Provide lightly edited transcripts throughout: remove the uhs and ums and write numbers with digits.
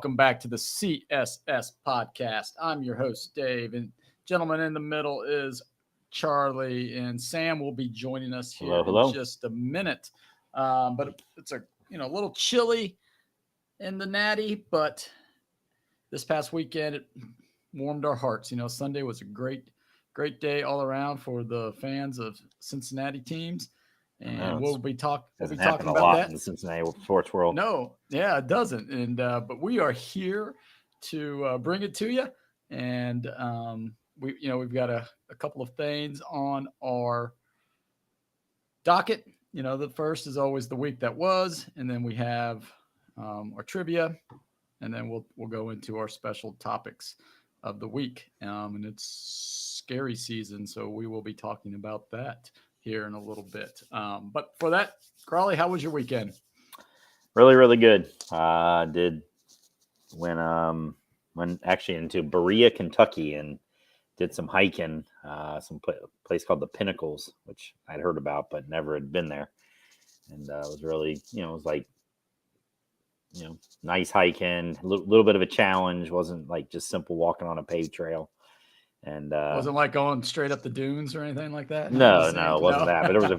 welcome back to the CSS podcast. I'm your host, Dave, and gentleman in the middle is Charlie, and Sam will be joining us here in just a minute. But it's a little chilly in the Natty, but this past weekend it warmed our hearts. Sunday was a great day all around for the fans of Cincinnati teams. And we'll be talking about a lot that in the Cincinnati sports world. No, yeah, it doesn't. And but we are here to bring it to you. And we've got a couple of things on our docket. The first is always the week that was, and then we have our trivia, and then we'll go into our special topics of the week. And it's scary season, so we will be talking about that here in a little bit. But for that, Crawley, how was your weekend? Really, really good. Did went actually into Berea, Kentucky, and did some hiking. Some place called the Pinnacles, which I'd heard about but never had been there. And it was really, it was like, nice hiking, a little bit of a challenge. Wasn't like just simple walking on a paved trail. And wasn't like going straight up the dunes or anything like that. No, it wasn't that. But there was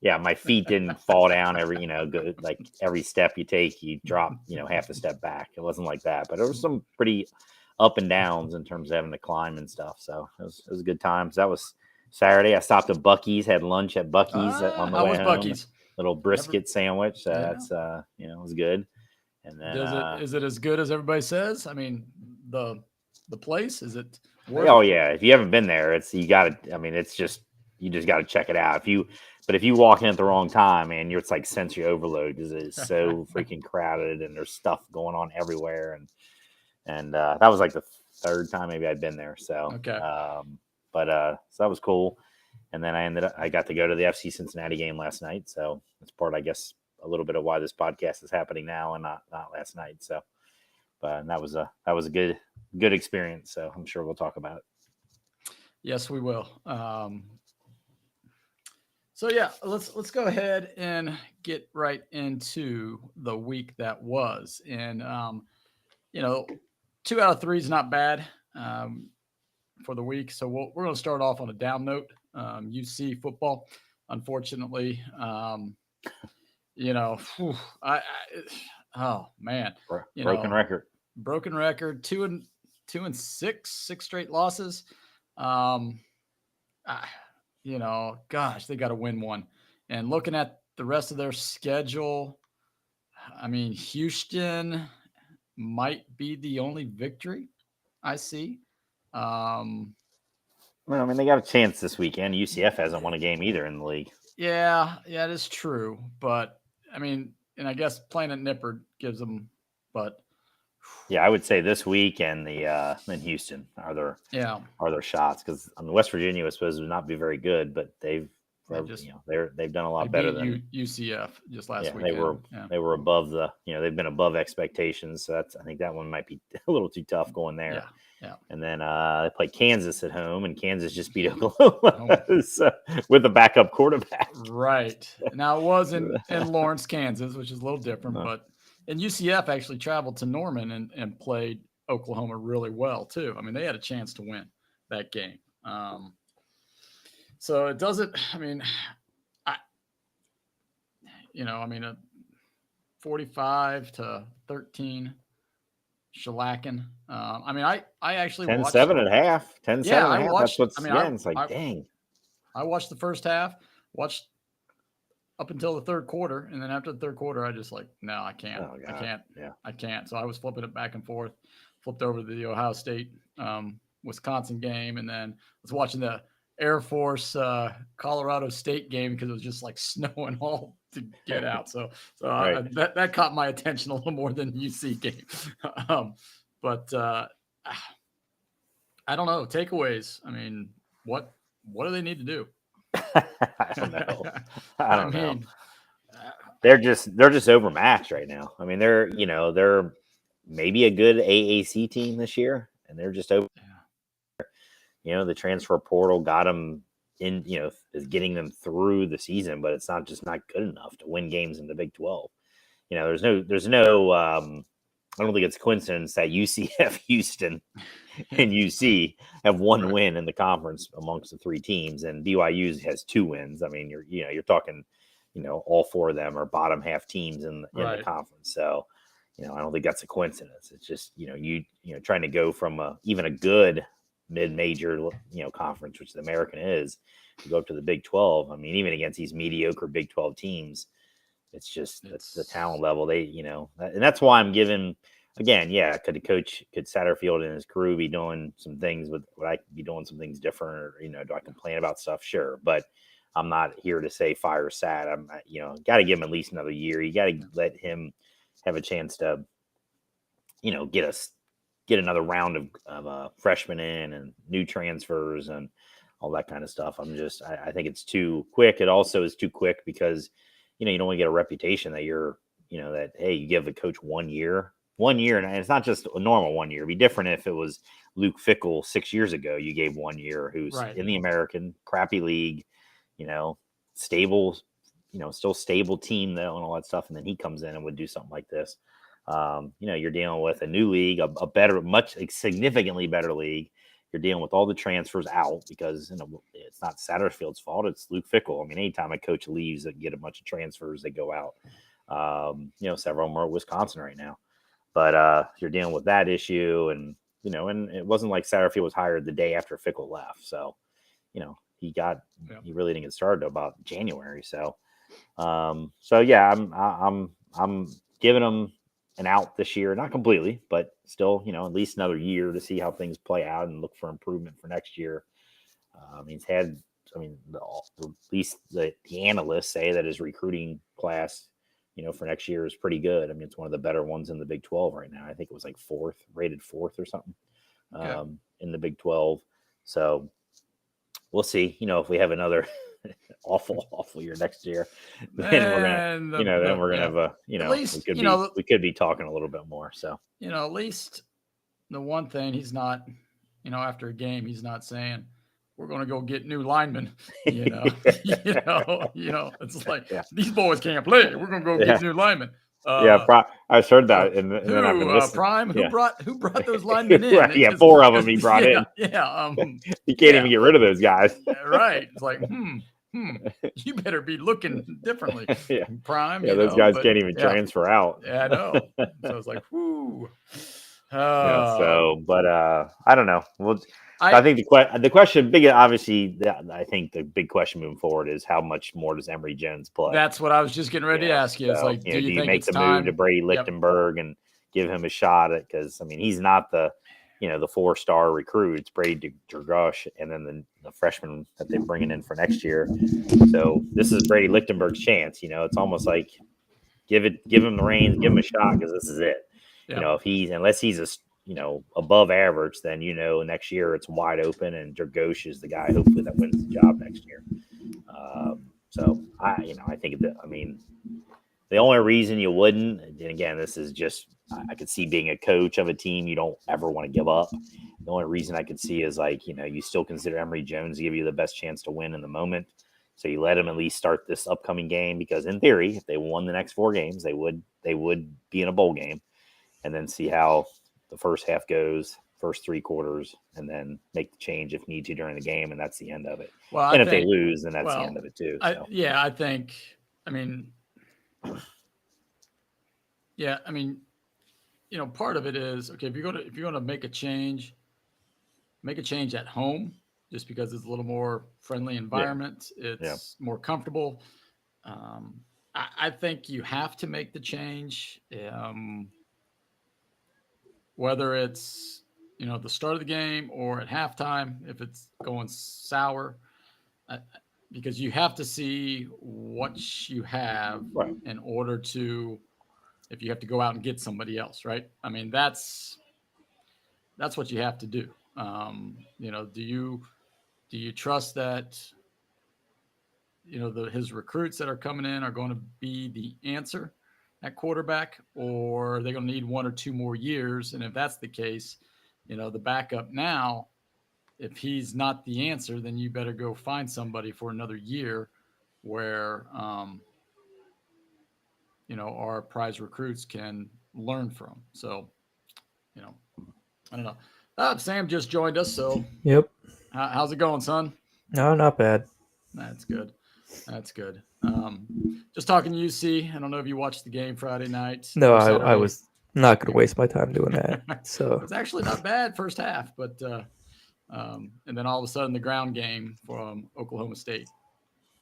yeah. My feet didn't fall down every, like every step you take, you drop, half a step back. It wasn't like that, but there was some pretty up and downs in terms of having to climb and stuff. So it was a good time. So that was Saturday. I stopped at Buc-ee's, had lunch at Buc-ee's on the way home. Buc-ee's? Little brisket sandwich. So that's it was good. And then is it as good as everybody says? I mean, the place, is it? Oh yeah, if you haven't been there, it's you just got to check it out. If you walk in at the wrong time, man, it's like sensory overload because it's so freaking crowded and there's stuff going on everywhere. And that was like the third time maybe I'd been there. So okay, so that was cool. And then I got to go to the FC Cincinnati game last night. So that's part, I guess, a little bit of why this podcast is happening now and not last night. So, but that was a good experience. So I'm sure we'll talk about it. Yes, we will. So yeah, let's go ahead and get right into the week that was. And 2 out of 3 is not bad for the week. So we're going to start off on a down note. UC football, unfortunately, oh man, broken record, 2-6, 6 straight losses. Gosh, they got to win one. And looking at the rest of their schedule, I mean, Houston might be the only victory I see. Well, I mean, they got a chance this weekend. UCF hasn't won a game either in the league. Yeah, it is true. But I mean, and I guess playing at Nippert gives them, but yeah, I would say this week and in Houston are their shots, because West Virginia was supposed to not be very good, but they've done a lot better than UCF just last week. They were above they've been above expectations. So I think that one might be a little too tough going there. Yeah. And then they play Kansas at home, and Kansas just beat Oklahoma with a backup quarterback. Right. Now it was in Lawrence, Kansas, which is a little different, but and UCF actually traveled to Norman and played Oklahoma really well too. I mean, they had a chance to win that game. So it doesn't. I mean, a 45-13 shellacking. I actually 10-7 at half. 10-7 at half. That's what's it's like, dang. I watched the first half. Watched up until the third quarter, and then after the third quarter, I just no, I can't. Oh, I can't. Yeah. I can't. So I was flipping it back and forth. Flipped over to the Ohio State Wisconsin game, and then was watching the Air Force Colorado State game because it was just like snowing all to get out. So right. That caught my attention a little more than the UC game. But I don't know. Takeaways. I mean, what do they need to do? I don't know. I don't know. They're just overmatched right now. I mean, they're maybe a good AAC team this year, and they're just over. The transfer portal got them in. Is getting them through the season, but it's not good enough to win games in the Big 12. There's no I don't think it's coincidence that UCF, Houston, and UC have one Right. win in the conference amongst the three teams, and BYU has 2 wins. I mean, you're talking, all 4 of them are bottom half teams in the Right. conference. So, I don't think that's a coincidence. It's just trying to go from even a good mid-major conference, which the American is, to go up to the Big 12. I mean, even against these mediocre Big 12 teams, it's just the talent level. And that's why I'm giving. Again, yeah, could Satterfield and his crew be doing some things would I be doing some things different, or do I complain about stuff? Sure, but I'm not here to say fire Sat. I'm got to give him at least another year. You got to let him have a chance to get another round of freshmen in and new transfers and all that kind of stuff. I think it's too quick. It also is too quick because you don't want to get a reputation that you're that hey, you give the coach 1 year. 1 year, and it's not just a normal 1 year. It'd be different if it was Luke Fickell 6 years ago. You gave 1 year, who's Right. in the American crappy league, stable, still stable team though, and all that stuff. And then he comes in and would do something like this. You're dealing with a new league, a better, significantly better league. You're dealing with all the transfers out because it's not Satterfield's fault. It's Luke Fickell. I mean, anytime a coach leaves, they get a bunch of transfers. They go out. Several of them are at Wisconsin right now. But you're dealing with that issue, and and it wasn't like Satterfield was hired the day after Fickell left. So, he really didn't get started about January. So, yeah, I'm giving him an out this year, not completely, but still, at least another year to see how things play out and look for improvement for next year. He's had, at least the analysts say that his recruiting class for next year is pretty good. I mean, it's one of the better ones in the Big 12 right now. I think it was like rated fourth or something in the Big 12. So we'll see, if we have another awful year next year, then we're going to have at least, we could be talking a little bit more. So, at least the one thing he's not, after a game, he's not saying, we're going to go get new linemen, it's like these boys can't play. We're going to go get new linemen. I heard that. And then I've been listening. Prime, who brought those linemen in? Right, 4 of them he brought in. Yeah. You can't even get rid of those guys. Right. It's like, you better be looking differently. Prime. Yeah, those guys can't even transfer out. Yeah, I know. So it's like, whoo. But I don't know. I think the question, obviously, I think the big question moving forward is how much more does Emory Jones play? That's what I was just getting ready to ask you. It's like, do you think make it's the time? move to Brady Lichtenberg and give him a shot at? Because he's not the 4-star recruit. It's Brady Dragosh and then the freshman that they're bringing in for next year. So this is Brady Lichtenberg's chance. It's almost like give him the reins, give him a shot because this is it. Yeah. Unless he's a above average, then next year it's wide open, and Dragosh is the guy hopefully that wins the job next year. So I think the only reason you wouldn't, and again, this is just I could see being a coach of a team you don't ever want to give up. The only reason I could see is you still consider Emory Jones to give you the best chance to win in the moment. So you let him at least start this upcoming game because in theory, if they won the next 4 games, they would be in a bowl game, and then see how the first half goes, first 3 quarters, and then make the change if need to during the game, and that's the end of it. Well, if they lose, then that's the end of it too. So. I think. Part of it is okay if you're going to make a change at home, just because it's a little more friendly environment. It's more comfortable. I think you have to make the change. Whether it's the start of the game or at halftime, if it's going sour, because you have to see what you have in order to, if you have to go out and get somebody else, right? That's what you have to do. Do you trust that his recruits that are coming in are going to be the answer at quarterback, or are they going to need 1 or 2 more years? And if that's the case, the backup now, if he's not the answer, then you better go find somebody for another year where, our prize recruits can learn from. So, you know, I don't know. Sam just joined us. So, Yep. how's it going, son? No, not bad. That's good. That's good. Just talking UC. I don't know if you watched the game Friday night. No, or I Saturday. was not going to waste my time doing that. So It's actually not bad first half, but and then all of a sudden the ground game from Oklahoma State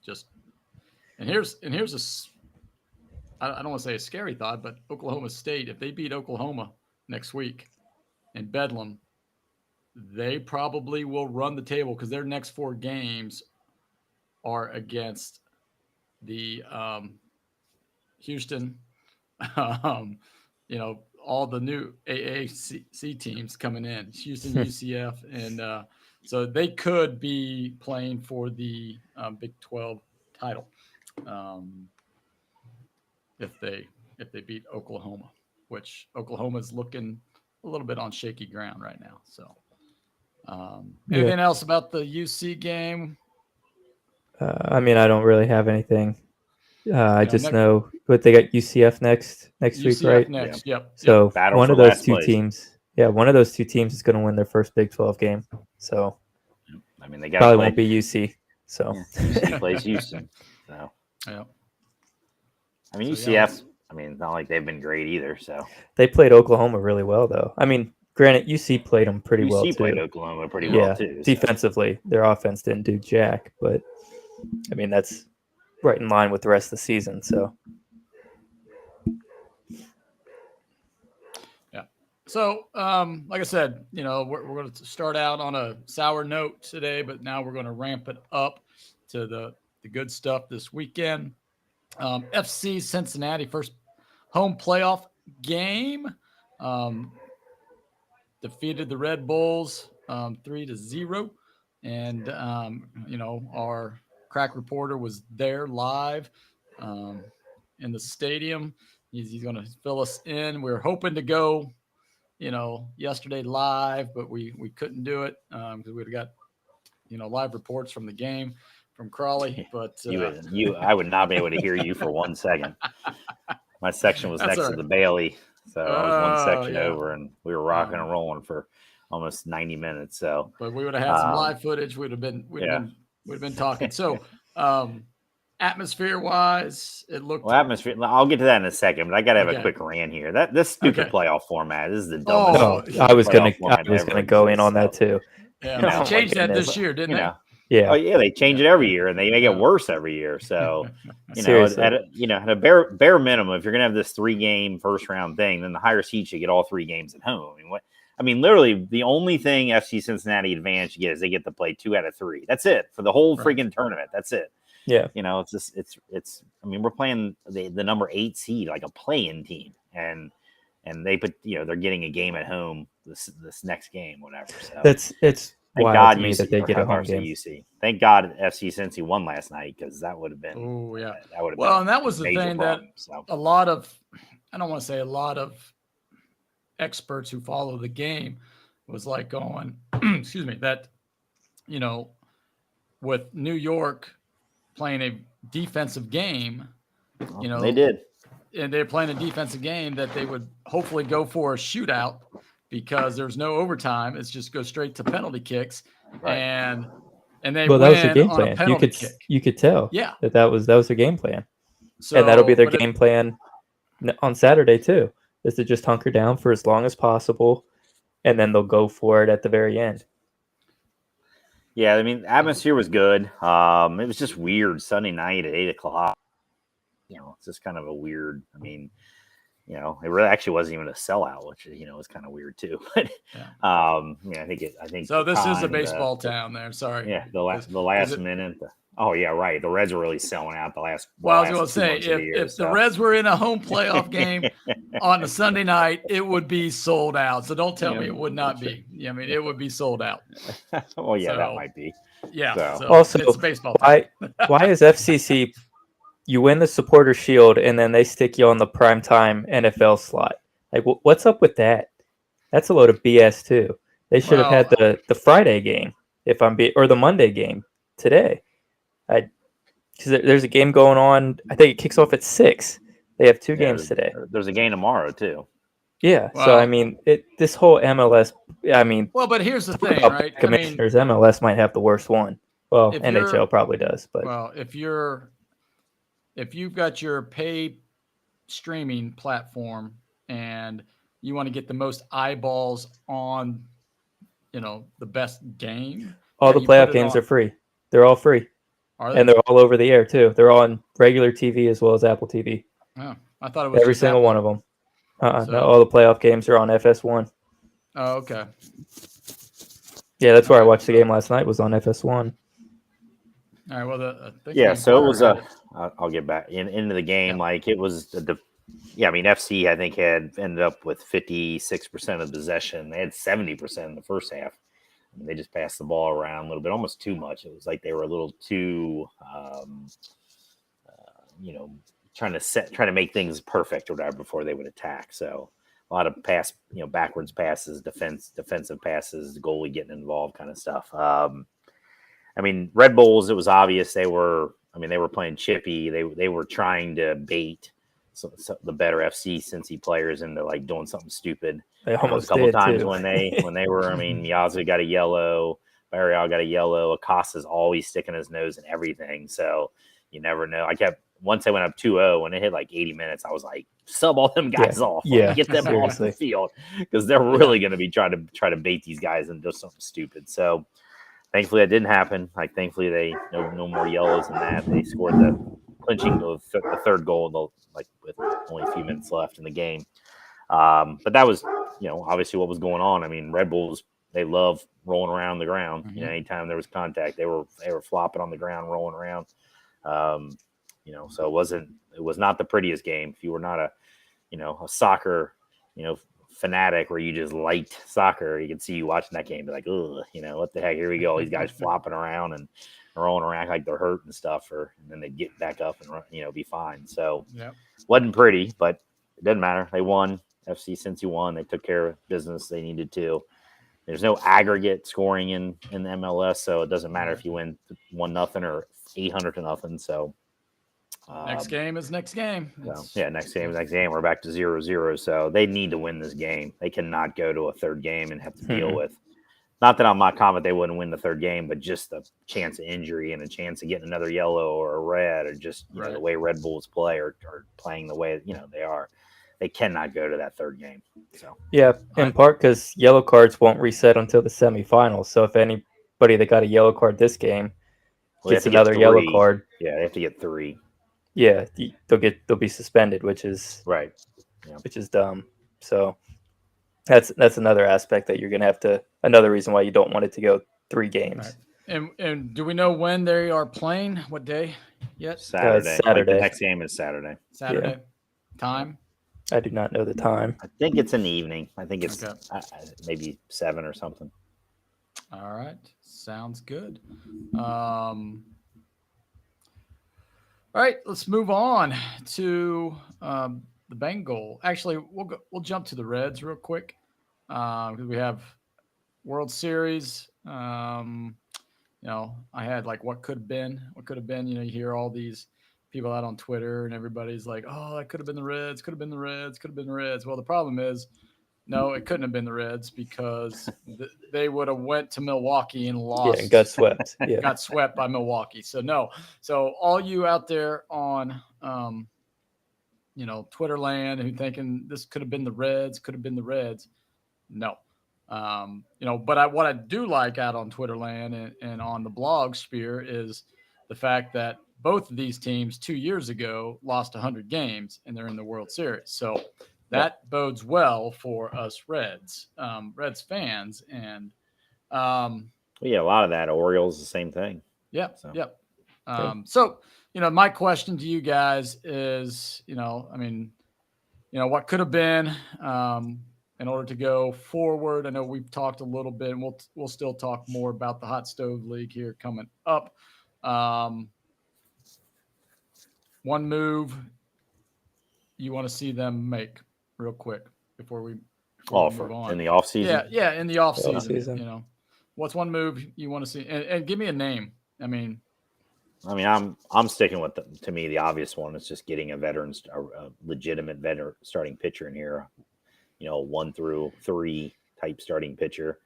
just and here's I don't want to say a scary thought, but Oklahoma State, if they beat Oklahoma next week in Bedlam, they probably will run the table because their next 4 games are against the Houston, all the new AAC teams coming in, Houston, UCF, and so they could be playing for the Big 12 title if they beat Oklahoma, which Oklahoma is looking a little bit on shaky ground right now. So, anything else about the UC game? I mean, I don't really have anything. I just know what they got UCF next week, right? Next, yep. So Battle one for of those last two place. teams, one of those two teams is going to win their first Big 12 game. So I mean, they got probably won't be UC. So UC plays Houston. So yeah. I mean, UCF. I mean, it's not like they've been great either. So they played Oklahoma really well, though. I mean, granted, UC played them pretty well too. UC played Oklahoma pretty well too. Defensively, their offense didn't do jack, but I mean that's right in line with the rest of the season. So yeah. So like I said, we're going to start out on a sour note today, but now we're going to ramp it up to the good stuff this weekend. FC Cincinnati first home playoff game. Defeated the Red Bulls 3-0. And, our crack reporter was there live in the stadium. He's going to fill us in. We were hoping to go, yesterday live, but we couldn't do it because we'd have got, live reports from the game from Crawley. But I would not be able to hear you for 1 second. My section was next to the Bailey. So I was one section over, and we were rocking and rolling for almost 90 minutes. So, but we would have had some live footage. We'd have been talking. So, atmosphere wise, it looked. Well, atmosphere. I'll get to that in a second, but I got to have a quick rant here. This stupid playoff format. This is the dumbest. I was gonna go in on that too. Yeah, they changed that this year, didn't they? Yeah. Oh yeah, they change it every year, and they make it worse every year. So, at a bare minimum, if you're gonna have this 3-game first round thing, then the higher seed should get all 3 games at home. Literally, the only thing FC Cincinnati advantage you get is they get to play 2 out of 3. That's it for the whole freaking tournament. That's it. Yeah. It's just it's. I mean, we're playing the number 8 seed like a play-in team, and they put they're getting a game at home this next game, whatever. So it's. Thank God to me that they get a home game. UC. Thank God FC Cincy won last night because that would have been. Oh yeah. That would have been and that was the thing that a lot of, I don't want to say a lot of experts who follow the game was like going, excuse me, that with New York playing a defensive game, they did, and they're playing a defensive game that they would hopefully go for a shootout. Because there's no overtime, it's just go straight to penalty kicks, and they win that was the game on plan. a penalty kick. You could tell, that was their game plan, so, and that'll be their game plan on Saturday too. Is to just hunker down for as long as possible, and then they'll go for it at the very end. Yeah, I mean, atmosphere was good. It was just weird Sunday night at 8:00. It's just kind of a weird. I mean. It really actually wasn't even a sellout, which was kind of weird too. But I think so. This is a baseball town there. Sorry. Yeah, the last minute. Oh yeah, right. The Reds were really selling out the last. Well, I was going to say if the Reds were in a home playoff game on a Sunday night, it would be sold out. So don't tell me it would not be. I mean, it would be sold out. Well, yeah, that might be. Yeah. So also, it's baseball. Why is FCC? You win the Supporter Shield, and then they stick you on the primetime NFL slot. Like, what's up with that? That's a load of BS too. They should have had the Friday game, or the Monday game today. Because there's a game going on. I think it kicks off at 6. They have 2 games today. There's a game tomorrow too. Yeah. So Well- I mean, this whole MLS. I mean, Well, but here's the thing, about right? I mean, commissioners, MLS might have the worst one. Well, If you're- NHL probably does, but well, if you've got your pay streaming platform and you want to get the most eyeballs on, the best game, all yeah, the you put playoff it games on- are free. They're all free, Are and they? they're all over the air too. They're on regular TV as well as Apple TV. Oh, I thought it was Every just single Apple. one of them. No, So- all the playoff games are on FS1. Oh, okay. Yeah, that's where I Alright, watched the so- game last night. Was on FS1. All right. Well, I think Yeah, the so it Inquirer was had it. I'll get back into the game. Yeah. Like it was I mean FC I think had ended up with 56% of possession. They had 70% in the first half. I mean, they just passed the ball around a little bit, almost too much. It was like they were a little too trying to make things perfect or whatever before they would attack. So a lot of backwards passes, defensive passes, the goalie getting involved kind of stuff. I mean, Red Bulls, it was obvious they were playing chippy. They were trying to bait the better FC Cincy players into like doing something stupid. They There was almost a couple did times too. when they were. I mean, Miazga got a yellow, Barrial got a yellow. Acosta's always sticking his nose in everything, so you never know. Once they went up 2-0, when it hit like 80 minutes, I was like, sub all them guys off. Like, Yeah, get them off the seriously. field because they're really going to be trying to bait these guys and do something stupid. So thankfully that didn't happen. Like thankfully they no more yellows than that. They scored the clinching the third goal with only a few minutes left in the game. But that was obviously what was going on. I mean, Red Bulls, they love rolling around the ground. Mhm. Anytime there was contact, they were flopping on the ground, rolling around. So it was not the prettiest game. If you were not a soccer, fanatic where you just liked soccer, you can see you watching that game, be like, ugh, what the heck? Here we go. These guys flopping around and rolling around like they're hurt and stuff, and then they get back up and run, be fine. So Yep. wasn't pretty, but it doesn't matter. They won. FC Cincy won. They took care of business they needed to. There's no aggregate scoring in the MLS, so it doesn't matter if you win 1-0 or 800-0. So Next game is next game. next game is next game. We're back to 0-0. So they need to win this game. They cannot go to a third game and have to deal with. Not that I'm not confident they wouldn't win the third game, but just the chance of injury and a chance of getting another yellow or a red, or just Right. the way Red Bulls play or playing the way they are. They cannot go to that third game. So Yeah, in part because yellow cards won't reset until the semifinals. So if anybody that got a yellow card this game they have gets to get another yellow 3. card, Yeah, they have to get 3. yeah, they'll be suspended, which is Right. dumb. So that's another aspect that you're gonna have to. Another reason why you don't want it to go 3 games. Right. And do we know when they are playing? What day yet? Saturday. Like Saturday. the next game is Saturday. Saturday. Time? I do not know the time. I think it's in the evening. I think it's Okay. maybe 7 or something. All right. Sounds good. All right. Let's move on to the Bengals. Actually, we'll jump to the Reds real quick because we have World Series. I had like what could have been. You hear all these people out on Twitter and everybody's like, oh, that could have been the Reds, could have been the Reds, could have been the Reds. Well, the problem is, no, it couldn't have been the Reds because they would have went to Milwaukee and lost. Yeah, and got swept. Yeah, Got swept by Milwaukee. So no. So all you out there on Twitter land who thinking this could have been the Reds, no. But what I do like out on Twitter land and on the blog sphere is the fact that both of these teams 2 years ago lost 100 games and they're in the World Series. So that bodes well for us Reds fans. And Yeah, a lot of that. Orioles, the same thing. Yep. So. Yep. So, my question to you guys is, what could have been in order to go forward. I know we've talked a little bit, and we'll still talk more about the Hot Stove League here coming up. One move you want to see them make real quick before we move on. In the off season. Yeah, in the off season. Off-season. What's one move you want to see? And give me a name. I'm sticking with to me the obvious one is just getting a legitimate veteran starting pitcher in here. 1 through 3 type starting pitcher.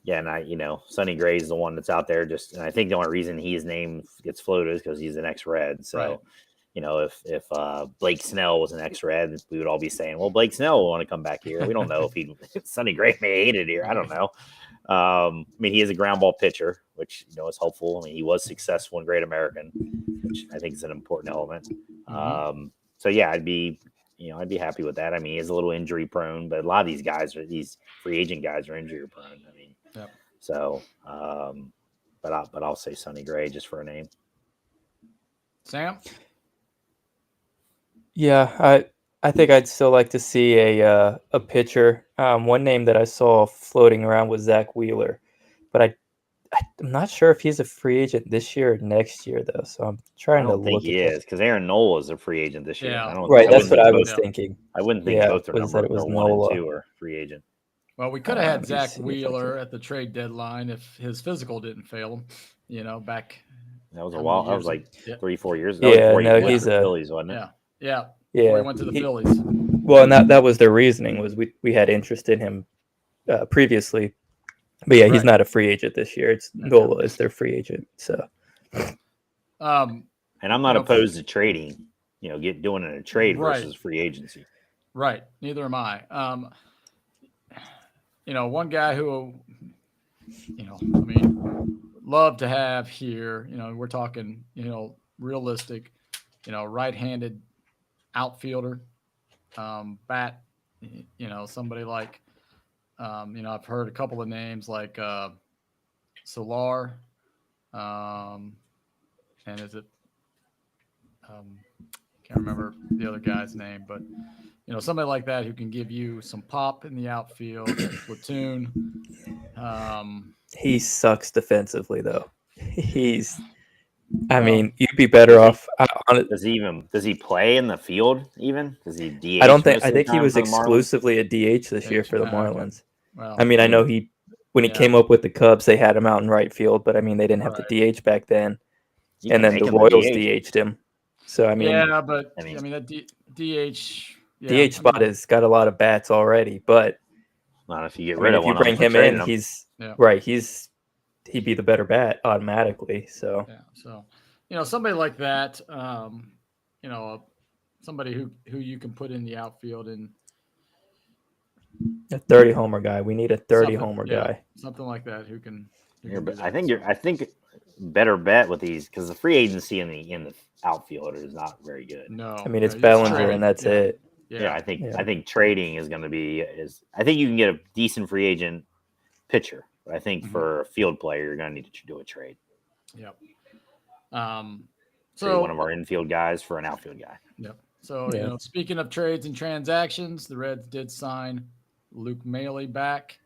Yeah, and Sonny Gray's the one that's out there. And I think the only reason his name gets floated is because he's an ex-Red. So, Right. If Blake Snell was an ex-Red, we would all be saying, "Well, Blake Snell will want to come back here." We don't know if Sonny Gray may hate it here. I don't know. I mean, he is a ground ball pitcher, which is helpful. I mean, he was successful in Great American, which I think is an important element. So yeah, I'd be happy with that. I mean, he's a little injury prone, but a lot of these free agent guys are injury prone. I mean. Yep. So, but I'll say Sonny Gray just for a name. Sam? Yeah, I think I'd still like to see a pitcher. One name that I saw floating around was Zach Wheeler, but I'm not sure if he's a free agent this year or next year though. So I'm trying to look. I don't think he is because Aaron Nola is a free agent this year. Yeah. Right, that's what I was thinking. I wouldn't think both are number 1 Nola. and 2 are free agent. Well, we could have had Zach Wheeler at the trade deadline if his physical didn't fail him, back. That was a while. That was like 3-4 years ago. Yeah, he's a Phillies, wasn't it? Yeah. Yeah. He went to the Phillies. Well, and that was their reasoning was we had interest in him previously. But yeah, he's not a free agent this year. It's Nola is their free agent. So and I'm not opposed to trading, doing it in a trade versus free agency. Right. Neither am I. One guy who, love to have here, we're talking, realistic, right-handed outfielder, bat, somebody like, I've heard a couple of names like Solar, and is it, can't remember the other guy's name, but somebody like that who can give you some pop in the outfield, platoon. He sucks defensively, though. I mean, you'd be better off. Does he play in the field even? Does he DH? I think he was exclusively a DH this year for the Marlins. Well, I mean, I know when he came up with the Cubs, they had him out in right field, but I mean, they didn't have the DH back then. And then the Royals DH'd him. So, I mean. Yeah, but that DH. Yeah, DH spot has got a lot of bats already, but not if you get rid of one. If you bring him in, he's right. He'd be the better bat automatically. So somebody like that, somebody who you can put in the outfield and a 30 homer guy. We need a 30 homer guy, something like that who can. I think better bet with these because the free agency in the outfielder is not very good. No, I mean it's Bellinger and that's it. Yeah, I think trading is going to be I think you can get a decent free agent pitcher, but I think for a field player you're going to need to do a trade. Yep. So one of our infield guys for an outfield guy. Yep. So speaking of trades and transactions, the Reds did sign Luke Maile back.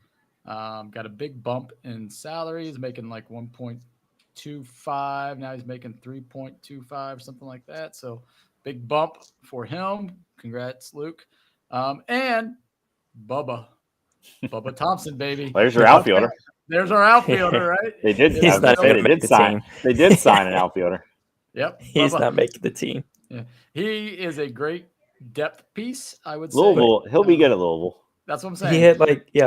Got a big bump in salary. He's making like 1.25. Now he's making 3.25, something like that. So big bump for him. Congrats, Luke. And Bubba Thompson, baby. Well, there's your outfielder. There's our outfielder, right? They did. He's not going to make the team. They did sign an outfielder. Yep. He's not making the team. Yeah. He is a great depth piece, I would say. Louisville. He'll be good at Louisville. That's what I'm saying. He had he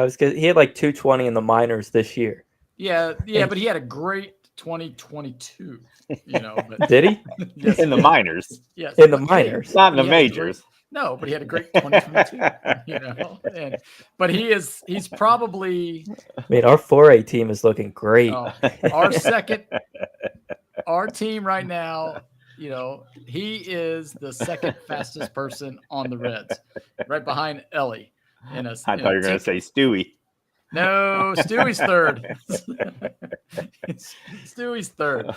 had like 220 in the minors this year. Yeah, but he had a great 2022. But, did he? Yes, in the minors. Yes, in the minors, not in the majors. No, but he had a great 2022. But he's probably. I mean, our 4A team is looking great. Our team right now. He is the second fastest person on the Reds, right behind Ellie. I thought you were going to say Stewie. No, Stewie's third. Stewie's third.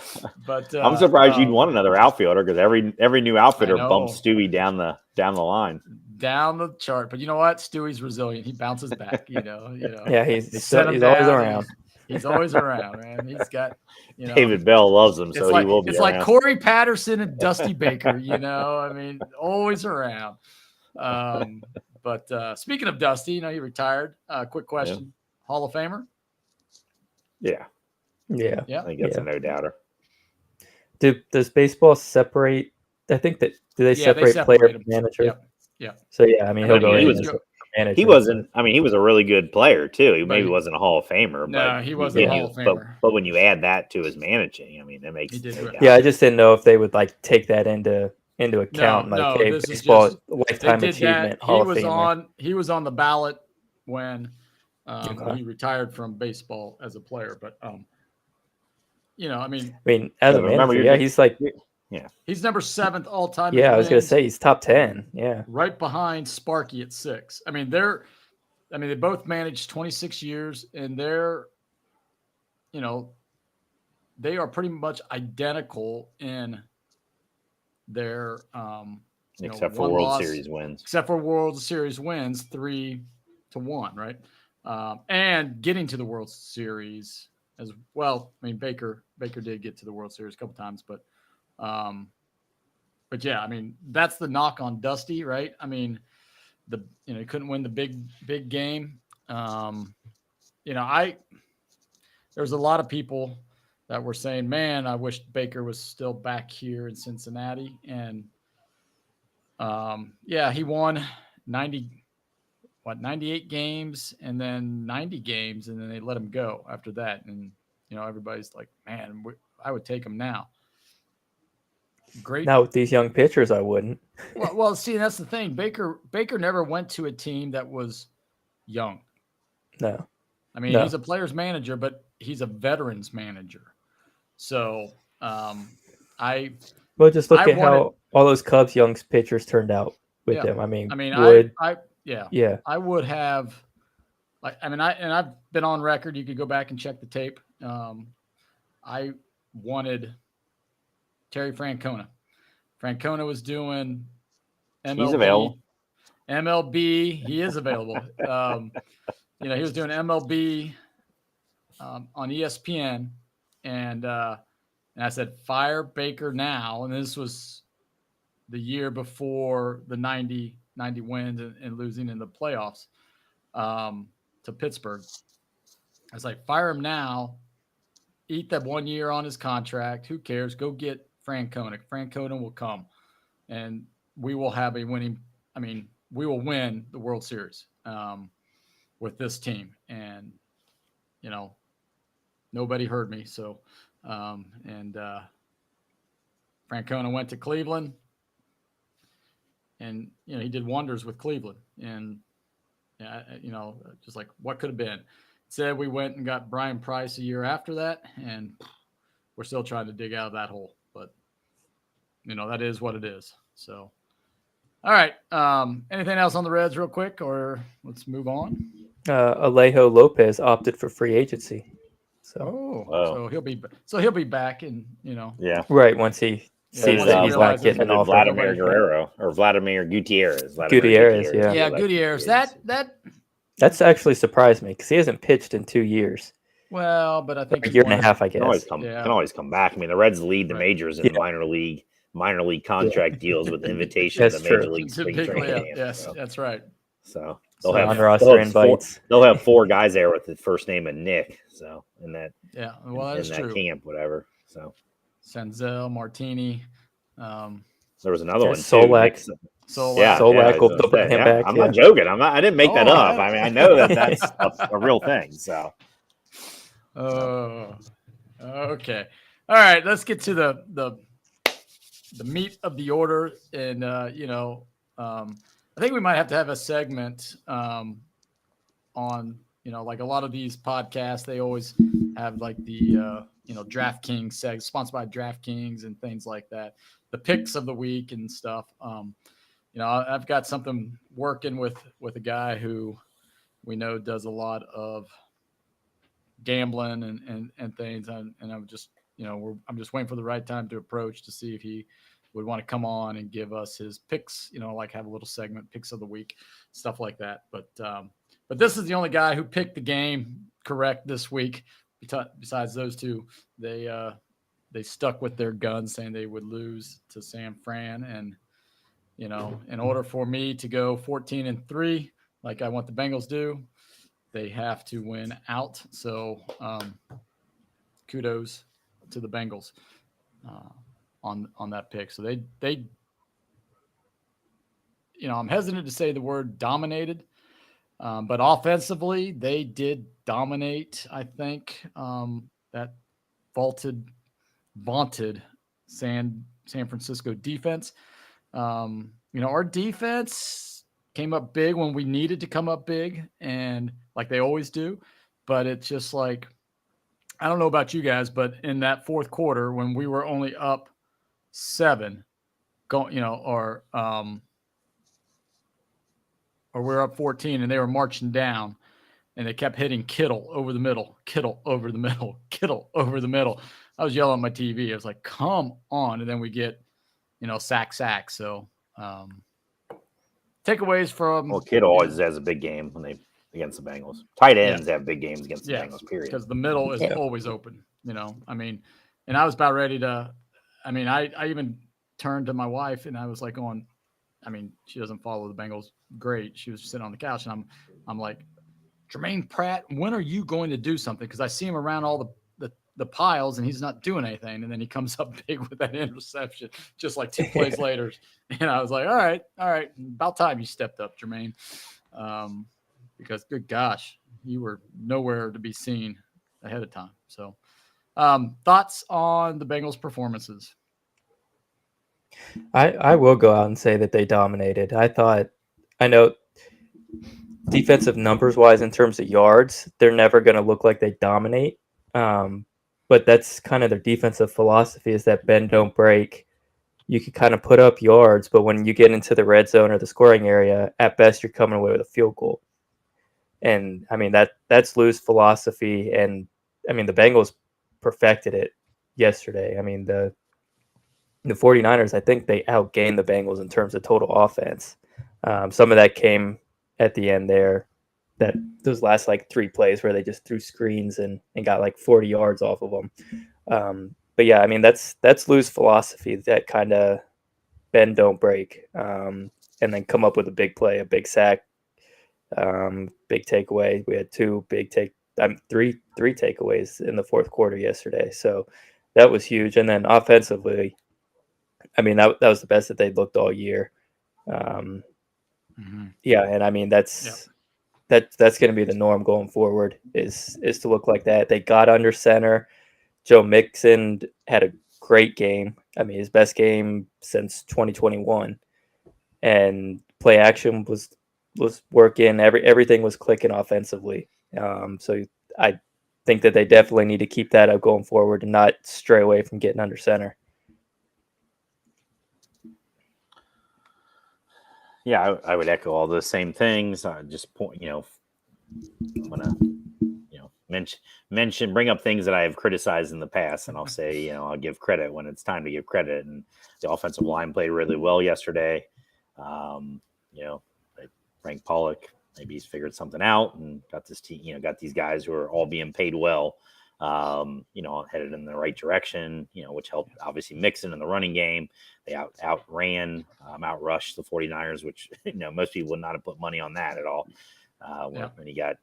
But I'm surprised you'd want another outfielder because every new outfielder bumps Stewie down the line. Down the chart. But you know what? Stewie's resilient. He bounces back, Yeah, he's always around. He's always around, man. He's got David Bell loves him, so he will be. It's around. like Corey Patterson and Dusty Baker, always around. But speaking of Dusty, he retired. Quick question. Yeah. Hall of Famer? Yeah. Yeah. I think that's a no doubter. Does baseball separate? I think that they separate player and manager? Yeah. So I mean he'll go in. manager. he wasn't. I mean, he was a really good player too. He But maybe he- wasn't a Hall of Famer, No, but he wasn't a when Hall you- of Famer. But when you add that to his managing, I mean, that makes He did no great. doubt. Yeah, I just didn't know if they would like take that into account. No, Like, no, hey, this is baseball just- lifetime They did achievement, that. Hall of Famer. He was on the ballot when Okay. he retired from baseball as a player. But you know, I mean, I mean, as a remember, manager, yeah, he's like, he's number 7th all time. yeah, I was gonna say he's top 10. Yeah, right behind Sparky at 6. I mean, they both managed 26 years, and they're, you know, they are pretty much identical in their except for World Series wins. Except for World Series wins 3-1, right? And getting to the World Series as well. I mean, Baker did get to the World Series a couple times, but yeah, I mean, that's the knock on Dusty, right? I mean, he couldn't win the big game. There's a lot of people that were saying, man, I wish Baker was still back here in Cincinnati. And he won 98 games and then 90 games, and then they let him go after that. And, everybody's like, man, I would take him now. Great. Now with these young pitchers, I wouldn't. Well, see, that's the thing. Baker never went to a team that was young. No. I mean, he's a player's manager, but he's a veterans manager. So, just look at how all those Cubs young pitchers turned out with them. I would have, I've been on record. You could go back and check the tape. I wanted Terry Francona. Francona was doing MLB. He's available. MLB. He is available. He was doing MLB on ESPN, and I said, fire Baker now. And this was the year before the 90 wins and losing in the playoffs to Pittsburgh. I was like, fire him now. Eat that 1 year on his contract. Who cares? Go get Francona. Francona will come, and we will have we will win the World Series with this team. And, nobody heard me. So, Francona went to Cleveland, and, he did wonders with Cleveland. And, just like what could have been. Said we went and got Brian Price a year after that, and we're still trying to dig out of that hole. But, that is what it is. So, all right. Anything else on the Reds real quick, or let's move on? Alejo Lopez opted for free agency. So he'll be back, and yeah, right once he sees that he's not getting an offer. Vladimir Guerrero or Vladimir Gutierrez. Gutierrez. Gutierrez. That's actually surprised me because he hasn't pitched in 2 years. Well, but I think a year and a half, I guess. Can always come back. I mean, the Reds lead the majors in minor league contract deals with invitation to the major league spring training. Yes, that's right. So they'll have 4 guys there with the first name of Nick. So in that true. Camp, whatever. So Senzel, Martini. There was another one too. Solak. Solak will put him back. I'm not joking. I didn't make that up. I mean, I know that's a real thing. So. Okay. All right. Let's get to the meat of the order, and I think we might have to have a segment on like a lot of these podcasts. They always have like the DraftKings sponsored by DraftKings and things like that. The picks of the week and stuff. I've got something working with a guy who we know does a lot of gambling and things. And I'm just, I'm just waiting for the right time to approach to see if he would want to come on and give us his picks, like have a little segment, picks of the week, stuff like that. But this is the only guy who picked the game correct this week. Besides those two, they stuck with their guns, saying they would lose to San Fran. And, in order for me to go 14-3, like I want the Bengals do, they have to win out. So kudos to the Bengals on that pick. So they I'm hesitant to say the word dominated, But offensively, they did dominate, I think, that vaunted San Francisco defense. Our defense came up big when we needed to come up big, and like they always do. But it's just like, I don't know about you guys, but in that fourth quarter when we were only up 7, or we're up 14 and they were marching down, and they kept hitting Kittle over the middle, Kittle over the middle, Kittle over the middle. I was yelling at my TV. I was like, come on. And then we get, sack. So takeaways from. Well, Kittle always has a big game against the Bengals. Tight ends have big games against the Bengals, period. Because the middle is always open, and I was about ready to, I even turned to my wife and I was like she doesn't follow the Bengals great. She was sitting on the couch and I'm like, Jermaine Pratt, when are you going to do something? Because I see him around all the piles and he's not doing anything. And then he comes up big with that interception, just like 2 plays later. And I was like, all right. About time you stepped up, Jermaine. Because good gosh, you were nowhere to be seen ahead of time. So thoughts on the Bengals performances? I will go out and say that they dominated. I know defensive numbers wise, in terms of yards, they're never going to look like they dominate. But that's kind of their defensive philosophy, is that bend, don't break. You can kind of put up yards, but when you get into the red zone or the scoring area, at best, you're coming away with a field goal. And that's Lou's philosophy. And the Bengals perfected it yesterday. The 49ers, I think they outgained the Bengals in terms of total offense. Some of that came at the end there, those last 3 plays where they just threw screens and got 40 yards off of them. But yeah, that's Lou's philosophy, that kind of bend, don't break, and then come up with a big play, a big sack, big takeaway. We had 3 takeaways in the fourth quarter yesterday. So that was huge. And then offensively, that was the best that they'd looked all year. Yeah, and that's going to be the norm going forward, is to look like that. They got under center. Joe Mixon had a great game. His best game since 2021, and play action was working. Everything was clicking offensively. So I think that they definitely need to keep that up going forward and not stray away from getting under center. Yeah, I would echo all those same things. Just point, I'm gonna, bring up things that I have criticized in the past, and I'll say, I'll give credit when it's time to give credit. And the offensive line played really well yesterday. Frank Pollock, maybe he's figured something out and got this team, got these guys who are all being paid well, headed in the right direction, which helped obviously Mixon in the running game. They outrushed the 49ers, which, most people would not have put money on that at all. When you got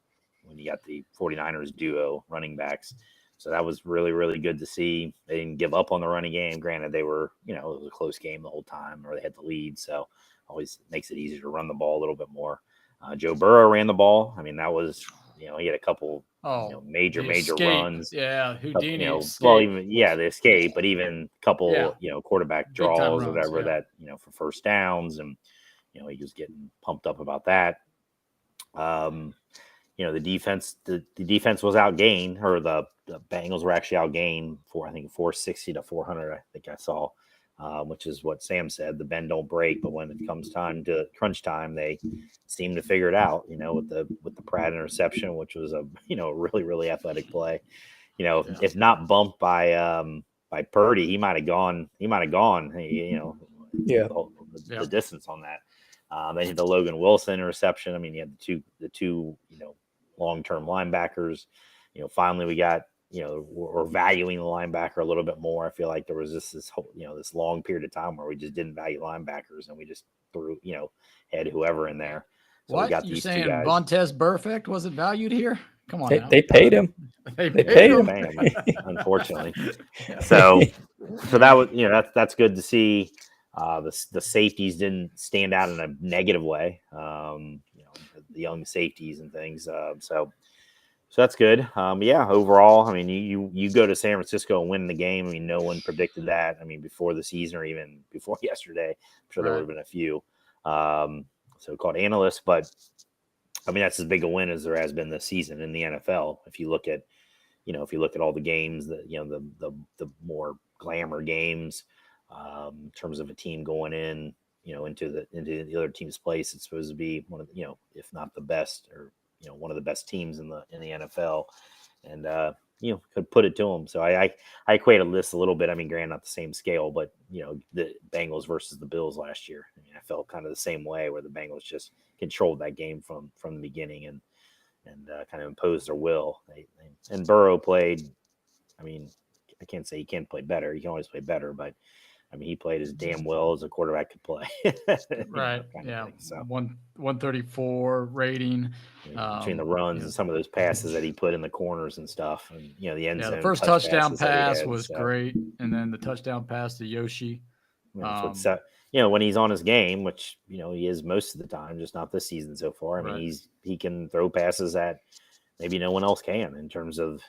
the 49ers duo running backs. So that was really, really good to see. They didn't give up on the running game. Granted, they were, it was a close game the whole time, or they had the lead. So always makes it easier to run the ball a little bit more. Joe Burrow ran the ball. That was, he had a couple major runs. Yeah, Houdini. The escape, but even a couple, quarterback draws or whatever that, for first downs, and he was getting pumped up about that. The defense was outgained, or the Bengals were actually outgained for, I think, 460 to 400. I think I saw, which is what Sam said. The bend don't break, but when it comes time to crunch time, they seem to figure it out. With the Pratt interception, which was a really, really athletic play. If not bumped by Purdy, he might have gone. The distance on that. They had the Logan Wilson interception. You had the two long-term linebackers. Finally we got, we're valuing the linebacker a little bit more. I feel like there was just this whole, this long period of time where we just didn't value linebackers, and we just threw, had whoever in there. So what? We got You're these saying two guys. Vontez Burfict wasn't valued here? Come on, they paid him. They paid him. Unfortunately. So that was, that's good to see. The safeties didn't stand out in a negative way. young safeties and things. So that's good. Overall, I mean, you go to San Francisco and win the game. I mean, no one predicted that. I mean, before the season or even before yesterday, I'm sure there would have been a few so-called analysts, but I mean, that's as big a win as there has been this season in the NFL. If you look at all the games that, the more glamour games, in terms of a team going in, into the other team's place, it's supposed to be one of the, if not the best, or one of the best teams in the NFL, and could put it to them. So I equated this a little bit. I mean, granted, not the same scale, but the Bengals versus the Bills last year. I mean, I felt kind of the same way, where the Bengals just controlled that game from the beginning and kind of imposed their will. And Burrow played. I mean, I can't say he can't play better. He can always play better, but I mean, he played as damn well as a quarterback could play. Right. Yeah. So 134 rating. Between the runs and some of those passes that he put in the corners and stuff. And, the end zone. The first touchdown pass was great. And then the touchdown pass to Yoshi. When he's on his game, which, he is most of the time, just not this season so far. I mean, he can throw passes that maybe no one else can, in terms of,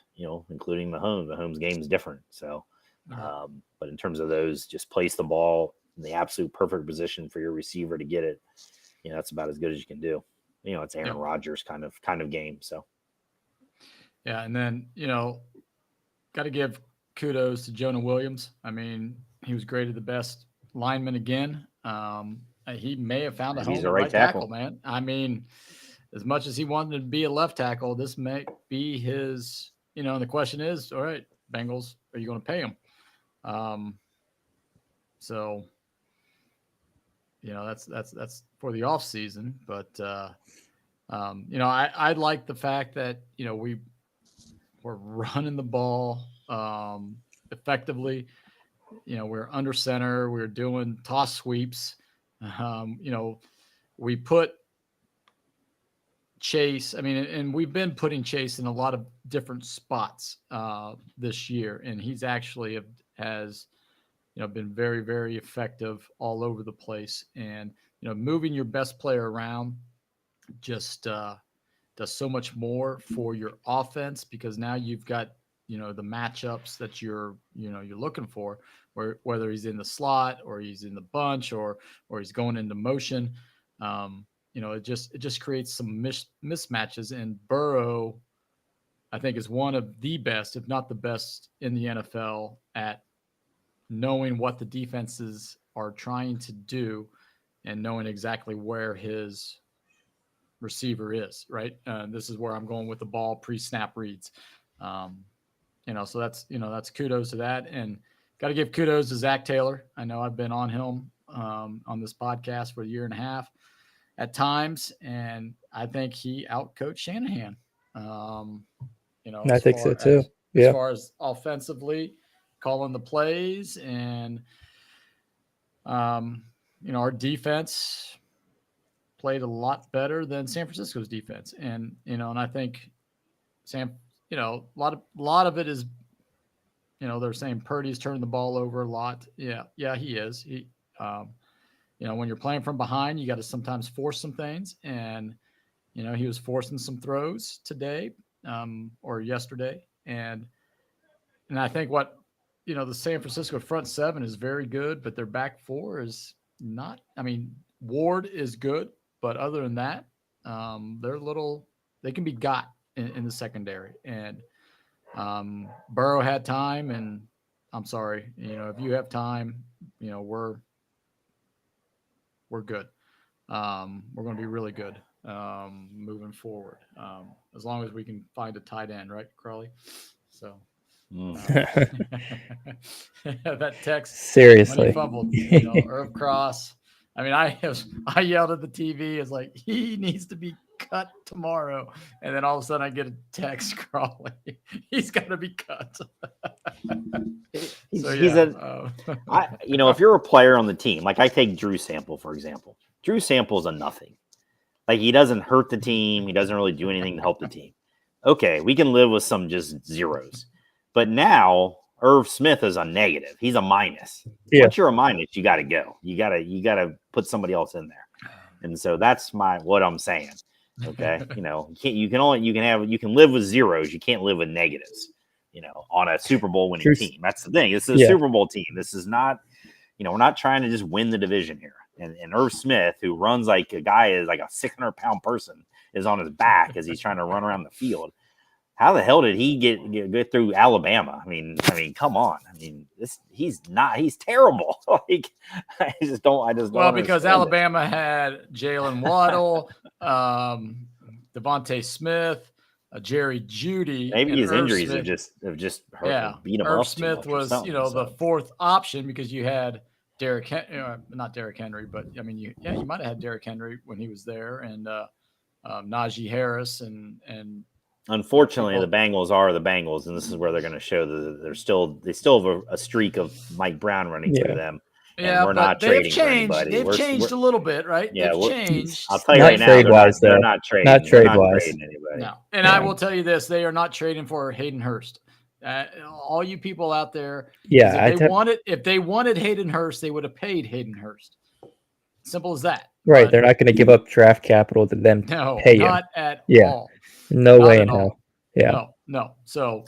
including Mahomes. Mahomes' game is different. So, but in terms of those, just place the ball in the absolute perfect position for your receiver to get it. That's about as good as you can do. It's Aaron Rodgers kind of game. So, yeah. And then, got to give kudos to Jonah Williams. I mean, he was graded the best lineman again. He may have found a home at right tackle, man. I mean, as much as he wanted to be a left tackle, this may be his, and the question is, all right, Bengals, are you going to pay him? So, that's for the off season, but, I like the fact that, we're running the ball, effectively. We're under center, we're doing toss sweeps. We put Chase, I mean, and we've been putting Chase in a lot of different spots this year, and he's actually has been very, very effective all over the place. And moving your best player around just does so much more for your offense, because now you've got the matchups that you're looking for, whether he's in the slot or he's in the bunch or he's going into motion. It just creates some mismatches. And Burrow, I think, is one of the best, if not the best, in the NFL at knowing what the defenses are trying to do and knowing exactly where his receiver is, right? This is where I'm going with the ball pre-snap reads. So that's kudos to that. And got to give kudos to Zach Taylor. I know I've been on him on this podcast for a year and a half at times, and I think he outcoached Shanahan. I think so too. As far as offensively, calling the plays, and our defense played a lot better than San Francisco's defense, and and I think a lot of it is, they're saying Purdy's turning the ball over a lot. Yeah, he is. He, when you're playing from behind, you got to sometimes force some things, and he was forcing some throws today, or yesterday, and I think the San Francisco front seven is very good, but their back four is not. I mean, Ward is good, but other than that, they can be got in the secondary. And Burrow had time, and I'm sorry, if you have time, we're good. We're going to be really good moving forward, as long as we can find a tight end, right, Crawley? So. That text seriously when he fumbled, Irv Cross. I mean, I yelled at the TV. It's like, he needs to be cut tomorrow, and then all of a sudden I get a text, Crawley, he's got to be cut. If you're a player on the team, like I take Drew Sample for example. Drew Sample's a nothing. Like, he doesn't hurt the team. He doesn't really do anything to help the team. Okay, we can live with some just zeros. But now Irv Smith is a negative. He's a minus. Yeah. Once you're a minus, you got to go. You got to put somebody else in there. And so that's what I'm saying. Okay, you can live with zeros. You can't live with negatives. On a Super Bowl winning team. That's the thing. This is a Super Bowl team. This is not, we're not trying to just win the division here. And Irv Smith, who runs like a guy is like a 600-pound person, is on his back as he's trying to run around the field. How the hell did he get through Alabama? I mean, come on. I mean, he's terrible. Like, I just don't. Well, because Alabama had Jalen Waddle, Devontae Smith, Jerry Jeudy. Maybe his injuries have just hurt, beat him up. Irv Smith was, the fourth option because you had not Derrick Henry, but I mean, you might have had Derrick Henry when he was there, and Najee Harris, and unfortunately, the Bengals are the Bengals, and this is where they're going to show that they still have a streak of Mike Brown running through them. Yeah, we're not trading for anybody. They've changed a little bit, right? Yeah, they've changed. I'll tell you right now, they're not trading. Not trade-wise. Anybody. No, and I will tell you this: they are not trading for Hayden Hurst. All you people out there, if they wanted Hayden Hurst, they would have paid Hayden Hurst. Simple as that. Right? But they're not going to give up draft capital to then pay him. Not at all. No way in hell. Yeah. No. So,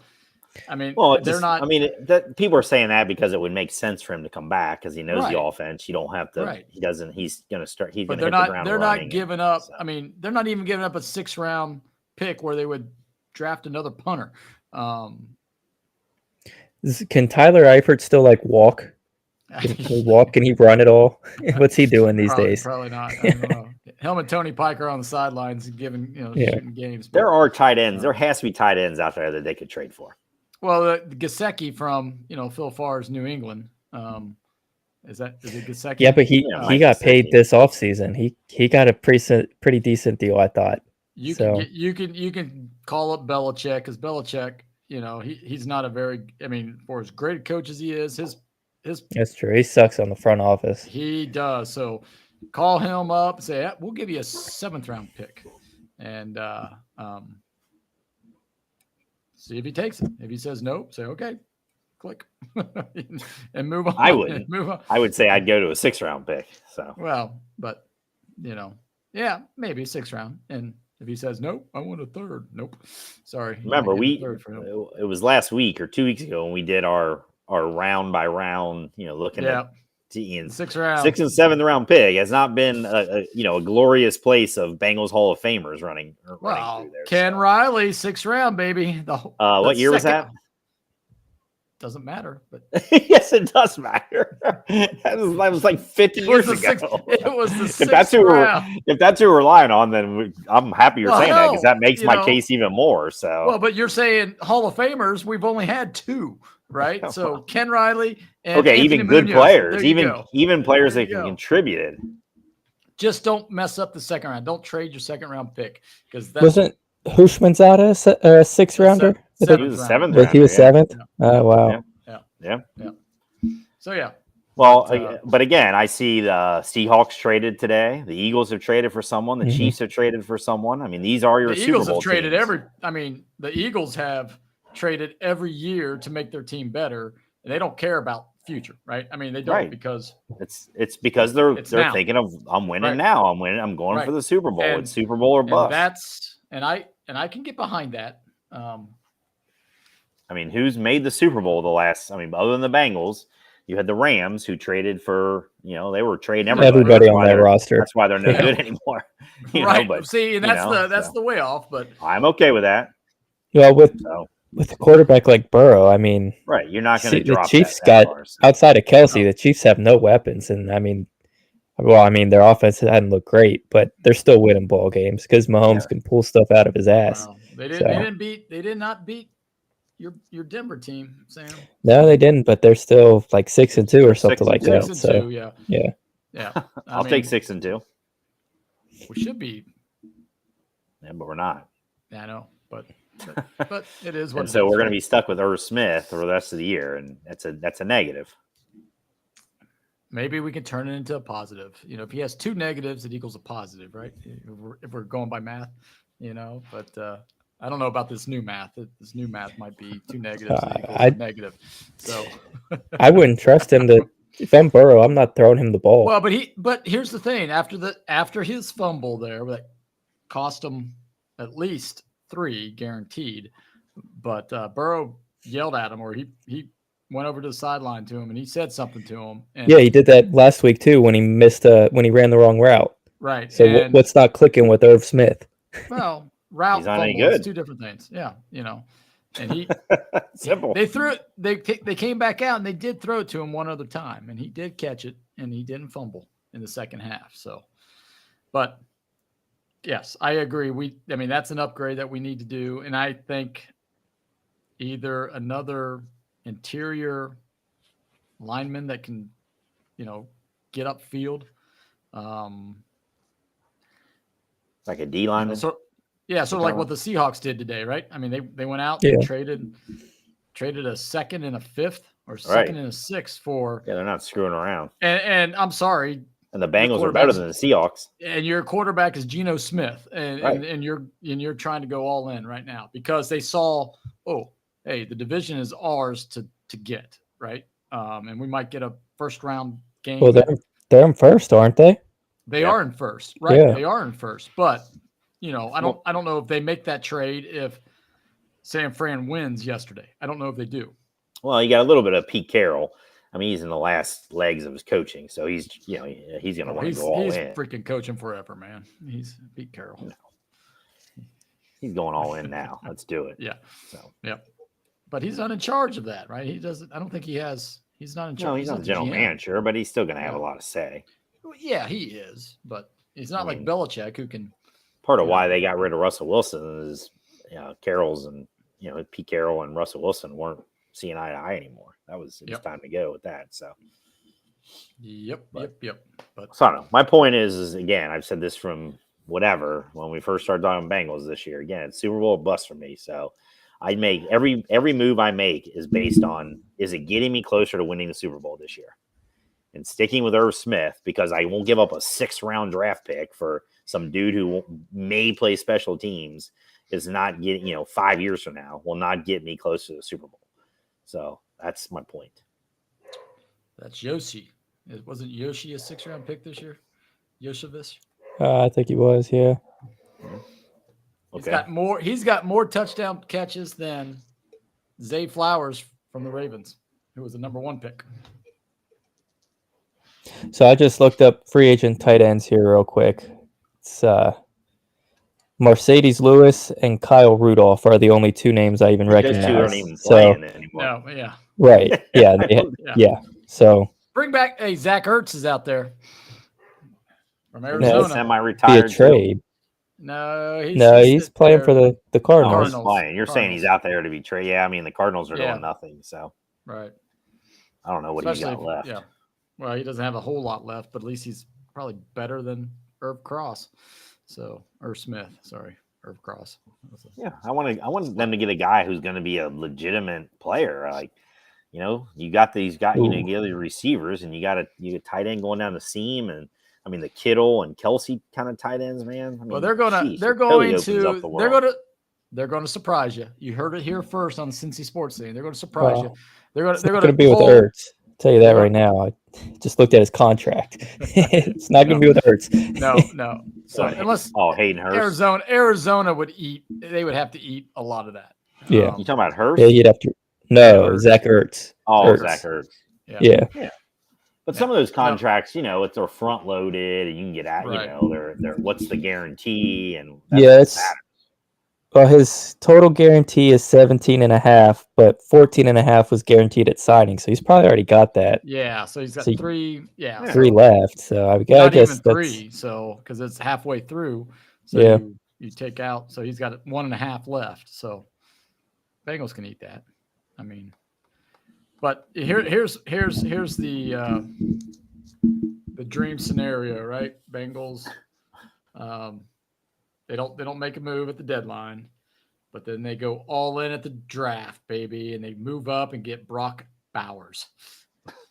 I mean, they're not. I mean, people are saying that because it would make sense for him to come back because he knows the offense. You don't have to. Right. He doesn't. He's going to start. He's going to hit the ground. They're not giving up. So. I mean, they're not even giving up a 6th-round pick where they would draft another punter. Can Tyler Eifert still walk? Can he walk? Can he run at all? What's he doing these days? Probably not. I don't know. Him and Tony Piker on the sidelines giving shooting games. But, there are tight ends. There has to be tight ends out there that they could trade for. Well, Gesicki from Phil Farr's New England. Is it Gesicki? Yeah, but he got paid this offseason. He got a pretty decent deal, I thought. You can call up Belichick because Belichick, he's not a very. I mean, for as great a coach as he is, his that's true. He sucks on the front office. He does. So call him up and say, we'll give you a 7th-round pick, and see if he takes it. If he says no, say okay, click, and move on. I would say I'd go to a 6th-round pick. So but maybe a 6th round, and if he says nope, I want a 3rd. Nope, sorry. Remember, it was last week or 2 weeks ago when we did our round by round, looking at Ian's 6th round, 6th and 7th round pick has not been a glorious place of Bengals Hall of Famers running through there. Ken Riley, 6th round, baby. What year was that? Doesn't matter, but yes, it does matter. that was like 50 years ago. It was the 6th round. If that's who we're relying on, then I'm happy you're saying that because that makes my case even more. So but you're saying Hall of Famers, we've only had 2. Right, so Ken Riley and even good players, even players that can contribute. Just don't mess up the 2nd round. Don't trade your 2nd-round pick because wasn't Hushmanzada a 6th rounder? He was a 7th. He was 7th. Oh wow. Yeah. So Well, but again, I see the Seahawks traded today. The Eagles have traded for someone. The Chiefs have traded for someone. I mean, these are your Super Bowl Eagles have traded teams. the Eagles have traded every year to make their team better. And they don't care about future, right? I mean, they don't because it's because they're thinking of I'm winning now. I'm winning. I'm going for the Super Bowl. It's Super Bowl or bust. And I can get behind that. I mean, who's made the Super Bowl the last? I mean, other than the Bengals, you had the Rams who traded for they were trading everybody on their roster. That's why they're no good anymore. But see, and that's the way off. But I'm okay with that. Well, with a quarterback like Burrow, I mean, you're not going to drop the Chiefs that got outside of Kelsey. The Chiefs have no weapons, and I mean, their offense hadn't looked great, but they're still winning ball games because Mahomes can pull stuff out of his ass. Wow. They did not beat your Denver team, Sam. No, they didn't, but they're still like 6-2 or something like that. 6-2, yeah. I'll take 6-2. We should be. Yeah, but we're not. Yeah, I know, but it is what. And so we're going to be stuck with Irv Smith for the rest of the year, and that's a negative. Maybe we can turn it into a positive. If he has 2 negatives, it equals a positive, right? If we're going by math, But I don't know about this new math. This new math might be 2 negatives negative. So I wouldn't trust him to. If I'm Burrow, I'm not throwing him the ball. Well, but here's the thing. After his fumble there, we're like, cost them at least 3 guaranteed. But Burrow yelled at him, or he went over to the sideline to him, and he said something to him. And, Yeah, he did that last week too when he missed when he ran the wrong route. right. So and, what's not clicking with Irv Smith? Well, route He's not any fumble is good. 2 different things. Yeah, and he Simple. they threw it. They came back out and they did throw it to him one other time, and he did catch it, and he didn't fumble in the second half. So, but yes, I agree. I mean, that's an upgrade that we need to do, and I think either another interior lineman that can, get upfield. Like a D lineman. Sort of like what the Seahawks did today, right? I mean, they went out and traded a second and a fifth, or second and a sixth for. Yeah, they're not screwing around. And I'm sorry. And the Bengals are better than the Seahawks. And your quarterback is Geno Smith, and you're trying to go all in right now because they saw, hey, the division is ours to get, right? And we might get a first round game. Well, they're in first, aren't they? They are in first, right? Yeah. They are in first, but I don't know if they make that trade if San Fran wins yesterday. I don't know if they do. Well, you got a little bit of Pete Carroll. I mean, he's in the last legs of his coaching, so he's going to want to go all in. He's freaking coaching forever, man. He's Pete Carroll. No. He's going all in now. Let's do it. Yeah. So. Yep. But he's not in charge of that, right? He doesn't. I don't think he has. He's not in charge. No, he's not the general manager, but he's still going to have a lot of say. Yeah, he is, but he's not like Belichick, who can. Part of why they got rid of Russell Wilson is, Carroll's and Pete Carroll and Russell Wilson weren't seeing eye to eye anymore. It was time to go with that. So. Yep. But so I don't know. My point is again, I've said this from whatever when we first started talking Bengals this year. Again, it's Super Bowl bust for me. So I make every move I make is based on, is it getting me closer to winning the Super Bowl this year? And sticking with Irv Smith, because I won't give up a 6th round draft pick for some dude who may play special teams, is not getting, 5 years from now, will not get me close to the Super Bowl. So that's my point. That's Yoshi. It wasn't Yoshi a 6th round pick this year? Yoshivis? I think he was, yeah. Okay. He's got more touchdown catches than Zay Flowers from the Ravens, who was the number 1 pick. So I just looked up free agent tight ends here real quick. It's Mercedes Lewis and Kyle Rudolph are the only 2 names I even recognize. Those 2 aren't even playing anymore. No, yeah. Right. Yeah. Yeah. So bring back. Hey, Zach Ertz is out there from Arizona. Semi-retired. Be a trade. No, he's playing for the Cardinals. You're saying he's out there to be traded. Yeah, I mean the Cardinals are doing nothing. So right. I don't know what he's got left. Yeah. Well, he doesn't have a whole lot left, but at least he's probably better than Irv Cross. Irv Smith, sorry, Irv Cross. Yeah, I want them to get a guy who's going to be a legitimate player. Like, you got these guys, you get the receivers, and you got a tight end going down the seam, and I mean the Kittle and Kelsey kind of tight ends, man. I mean, well, they're going to surprise you. You heard it here first on the Cincy Sports Scene. They're going to surprise you. They're going to be with Ertz. Tell you that right now. I just looked at his contract. It's not going to be with Ertz. No. So unless Hayden Hurst, Arizona would eat, they would have to eat a lot of that. Yeah, you talking about Hurst? Yeah, you'd have to. No, Zach Ertz. Zach Ertz. Yeah. But some of those contracts, it's they're front loaded, and you can get at, they're what's the guarantee, and well, his total guarantee is 17.5, but 14.5 was guaranteed at signing, so he's probably already got that. Yeah, so he's got 3. Yeah, 3 left. So I guess even 3. So because it's halfway through, so you take out. So he's got 1.5 left. So Bengals can eat that. I mean, but here's the dream scenario, right? Bengals. They don't make a move at the deadline, but then they go all in at the draft, baby, and they move up and get Brock Bowers.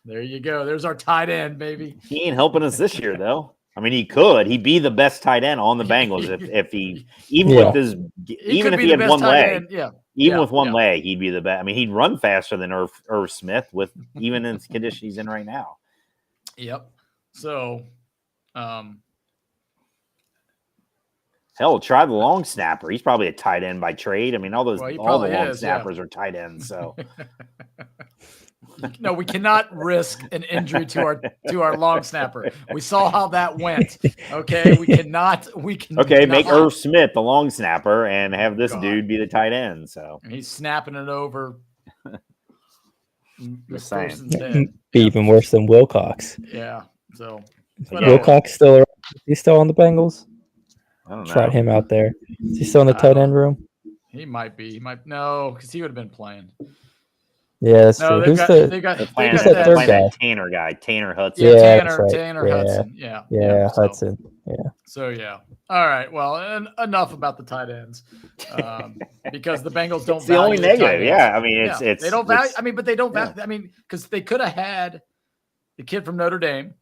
There you go. There's our tight end, baby. He ain't helping us this year, though. I mean, he could. He'd be the best tight end on the Bengals if he if he had one leg. With one leg, he'd be the best. I mean, he'd run faster than Irv Smith with even in the condition he's in right now. Yep. So, Hell, try the long snapper. He's probably a tight end by trade. I mean, all the long snappers are tight ends. So no, we cannot risk an injury to our long snapper. We saw how that went. Okay, we cannot. Okay, make Irv Smith the long snapper and have this dude be the tight end. So and he's snapping it over. Just saying. Be even worse than Wilcox. Yeah. So Wilcox still around? He's still on the Bengals? I don't know. Trot him out there. Is he still in the tight end room? He might be. He might because he would have been playing. Yeah, that's true. Who's that third guy? Tanner guy, Tanner Hudson. Yeah, Tanner Hudson. Yeah, Hudson. So all right. Well, enough about the tight ends, because the Bengals don't. It's the only negative. Yeah, I mean, it's they don't value. I mean, but they don't value. I mean, because they could have had the kid from Notre Dame,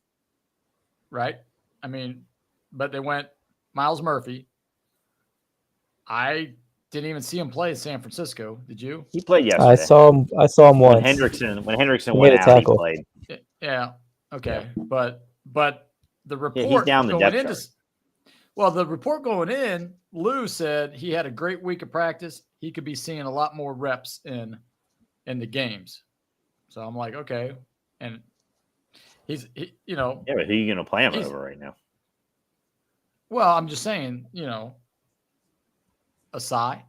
right? I mean, but they went Miles Murphy. I didn't even see him play in San Francisco. Did you? He played yesterday. I saw him once. When Hendrickson went out, he played. Yeah. Okay. But the report he's down the depth chart. The report going in, Lou said he had a great week of practice. He could be seeing a lot more reps in the games. So I'm like, okay. And he's Yeah, but who are you going to play him over right now? Well, I'm just saying, Asai.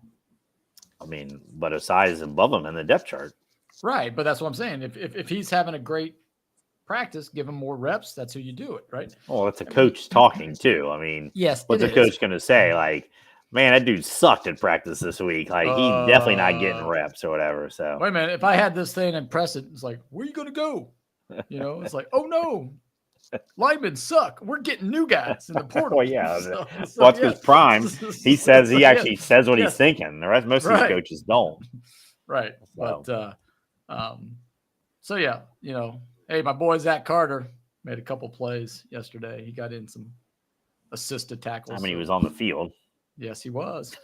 I mean, but Asai is above him in the depth chart. Right, but that's what I'm saying. If he's having a great practice, give him more reps. That's who you do it, right? Well, it's a coach talking too. I mean, yes. What's the coach going to say? Like, man, that dude sucked at practice this week. Like, he's definitely not getting reps or whatever. So wait a minute. If I had this thing and press it, it's like, where are you going to go? It's like, oh no, linemen suck. We're getting new guys in the portal. Well, yeah. What's his prime? He says he actually says what he's thinking. The rest, most of these coaches don't. Right. So. But hey, my boy Zach Carter made a couple plays yesterday. He got in some assisted tackles. I mean, he was on the field. Yes, he was.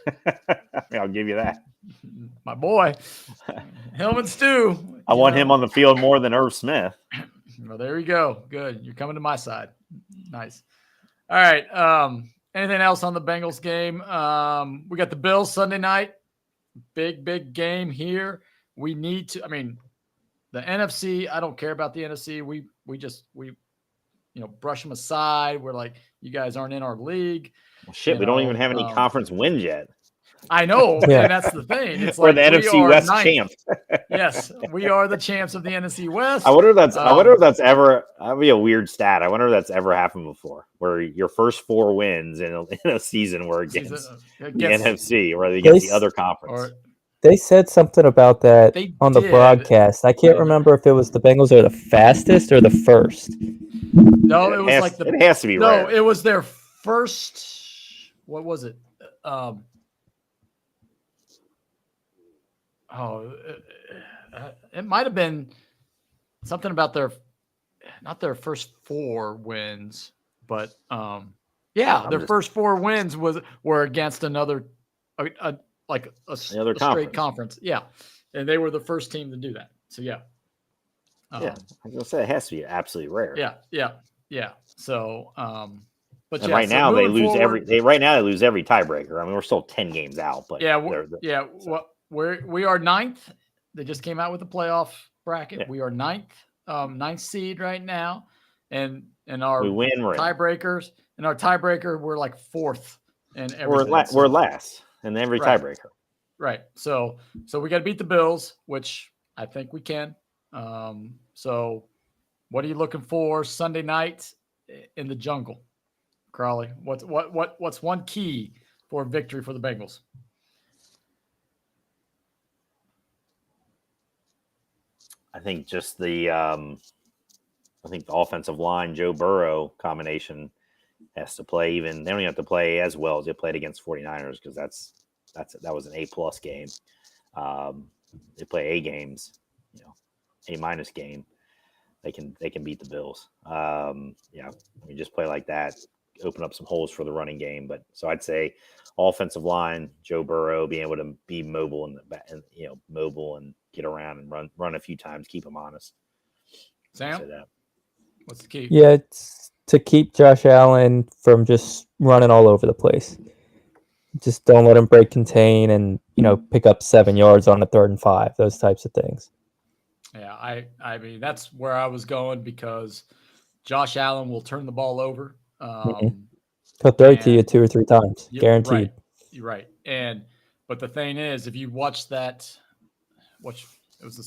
I'll give you that. My boy, Hillman Stew. I want him on the field more than Irv Smith. Well, there you go. Good. You're coming to my side. Nice. All right. Anything else on the Bengals game? We got the Bills Sunday night. Big game here. We need to. I mean, the NFC. I don't care about the NFC. We brush them aside. We're like, you guys aren't in our league. Well, shit, we don't even have any conference wins yet. I know, and that's the thing. It's we're like the NFC West champs. Yes, we are the champs of the NFC West. I wonder if that's ever. That'd be a weird stat. I wonder if that's ever happened before, where your first 4 wins in a season were against the NFC or against the other conference. They said something about that on the broadcast. I can't remember if it was the Bengals are the fastest or the first. No, it has to be. No, it was their first. What was it? It might have been something about not their first 4 wins, but their first 4 wins were against another straight conference. Yeah, and they were the first team to do that. So I was gonna say it has to be absolutely rare. Yeah. So, but right now they lose every tiebreaker. I mean, we're still 10 games out, but we are 9th. They just came out with a playoff bracket. Yeah. We are 9th seed right now, and our we win tiebreakers. In our tiebreaker, we're like 4th, and we're last in every tiebreaker. Right. So we got to beat the Bills, which I think we can. So what are you looking for Sunday night in the jungle, Crawley? What's one key for victory for the Bengals? I think just the offensive line, Joe Burrow combination has to play even. They don't even have to play as well as they played against 49ers because that was an A+ game. They play A games, A- game. They can beat the Bills. We just play like that, open up some holes for the running game. But so I'd say offensive line, Joe Burrow being able to be mobile mobile and get around and run a few times, keep them honest. Sam, what's the key? Yeah, it's to keep Josh Allen from just running all over the place. Just don't let them break contain and, pick up 7 yards on a 3rd and 5, those types of things. Yeah, I mean, that's where I was going because Josh Allen will turn the ball over. He'll throw it to you 2 or 3 times, guaranteed. You're right. But the thing is, if you watch that, it was a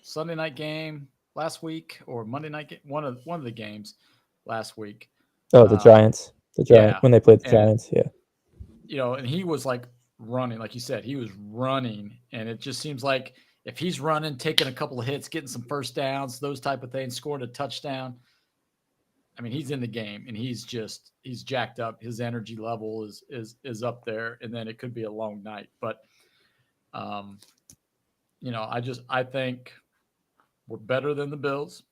Sunday night game last week or Monday night game, one of the games last week. Oh, the Giants. When they played the Giants, yeah. And he was like running, like you said, he was running, and it just seems like if he's running, taking a couple of hits, getting some first downs, those type of things, scoring a touchdown, I mean, he's in the game, and he's jacked up. His energy level is up there, and then it could be a long night. But, I think we're better than the Bills,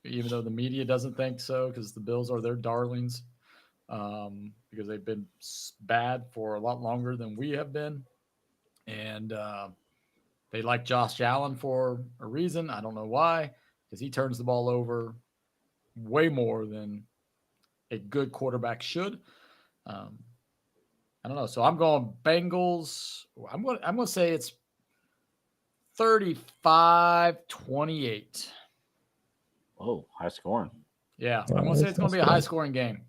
even though the media doesn't think so, because the Bills are their darlings, because they've been bad for a lot longer than we have been. And they like Josh Allen for a reason. I don't know why, because he turns the ball over way more than a good quarterback should. I don't know. So I'm going Bengals. I'm going to say it's 35-28. Oh, high scoring. Yeah, I'm going to say it's going to be a high scoring game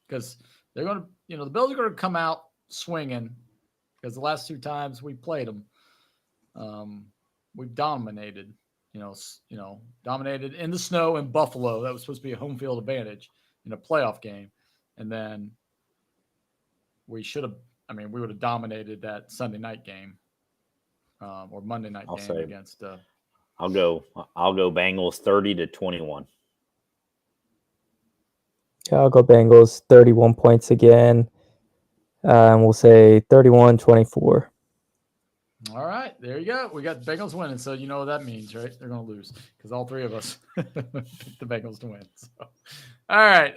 because they're going to, the Bills are going to come out swinging because the last 2 times we played them, we've dominated. Dominated in the snow in Buffalo. That was supposed to be a home field advantage in a playoff game. And then we would have dominated that Sunday night game or Monday night game against. I'll go Bengals 30-21. Yeah, I'll go Bengals 31 points again. And we'll say 31-24. All right, there you go. We got the Bengals winning, so you know what that means, right? They're going to lose because all 3 of us picked the Bengals to win. So, all right,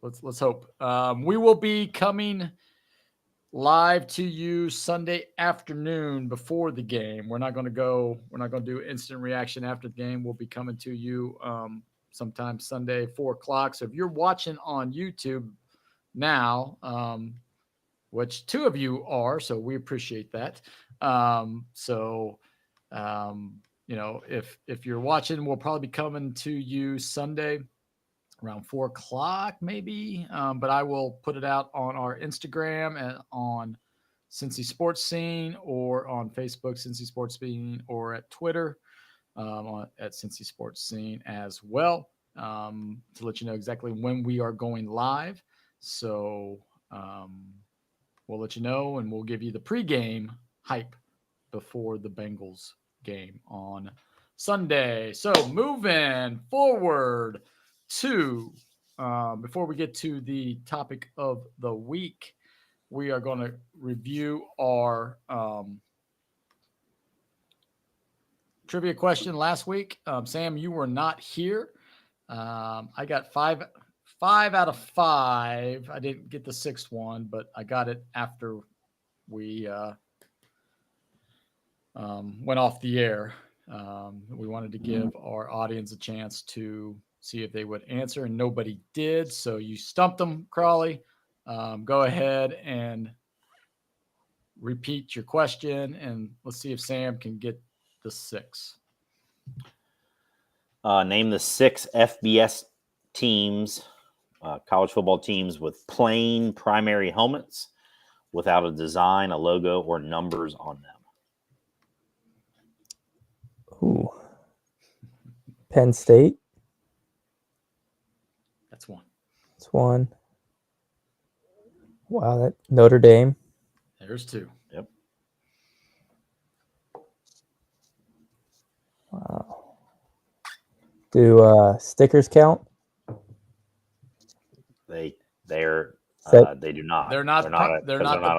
let's hope. We will be coming live to you Sunday afternoon before the game. We're not going to do instant reaction after the game. We'll be coming to you sometime Sunday 4:00. So if you're watching on YouTube now, which 2 of you are, so we appreciate that. If you're watching, we'll probably be coming to you Sunday around 4:00 maybe. But I will put it out on our Instagram and on Cincy Sports Scene, or on Facebook, Cincy Sports Scene, or at Twitter at Cincy Sports Scene as well, to let you know exactly when we are going live. So we'll let you know, and we'll give you the pregame hype before the Bengals game on Sunday. So moving forward to, before we get to the topic of the week, we are going to review our trivia question last week. Sam, you were not here. I got 5 out of 5. I didn't get the 6th one, but I got it after we went off the air. We wanted to give our audience a chance to see if they would answer, and nobody did. So you stumped them, Crawley. Go ahead and repeat your question, and let's see if Sam can get the 6. Name the 6 FBS teams, college football teams with plain primary helmets without a design, a logo, or numbers on them. Ooh. Penn State. That's 1. That's 1. Wow, that Notre Dame. There's 2. Yep. Wow. Do stickers count? They do not. They're not a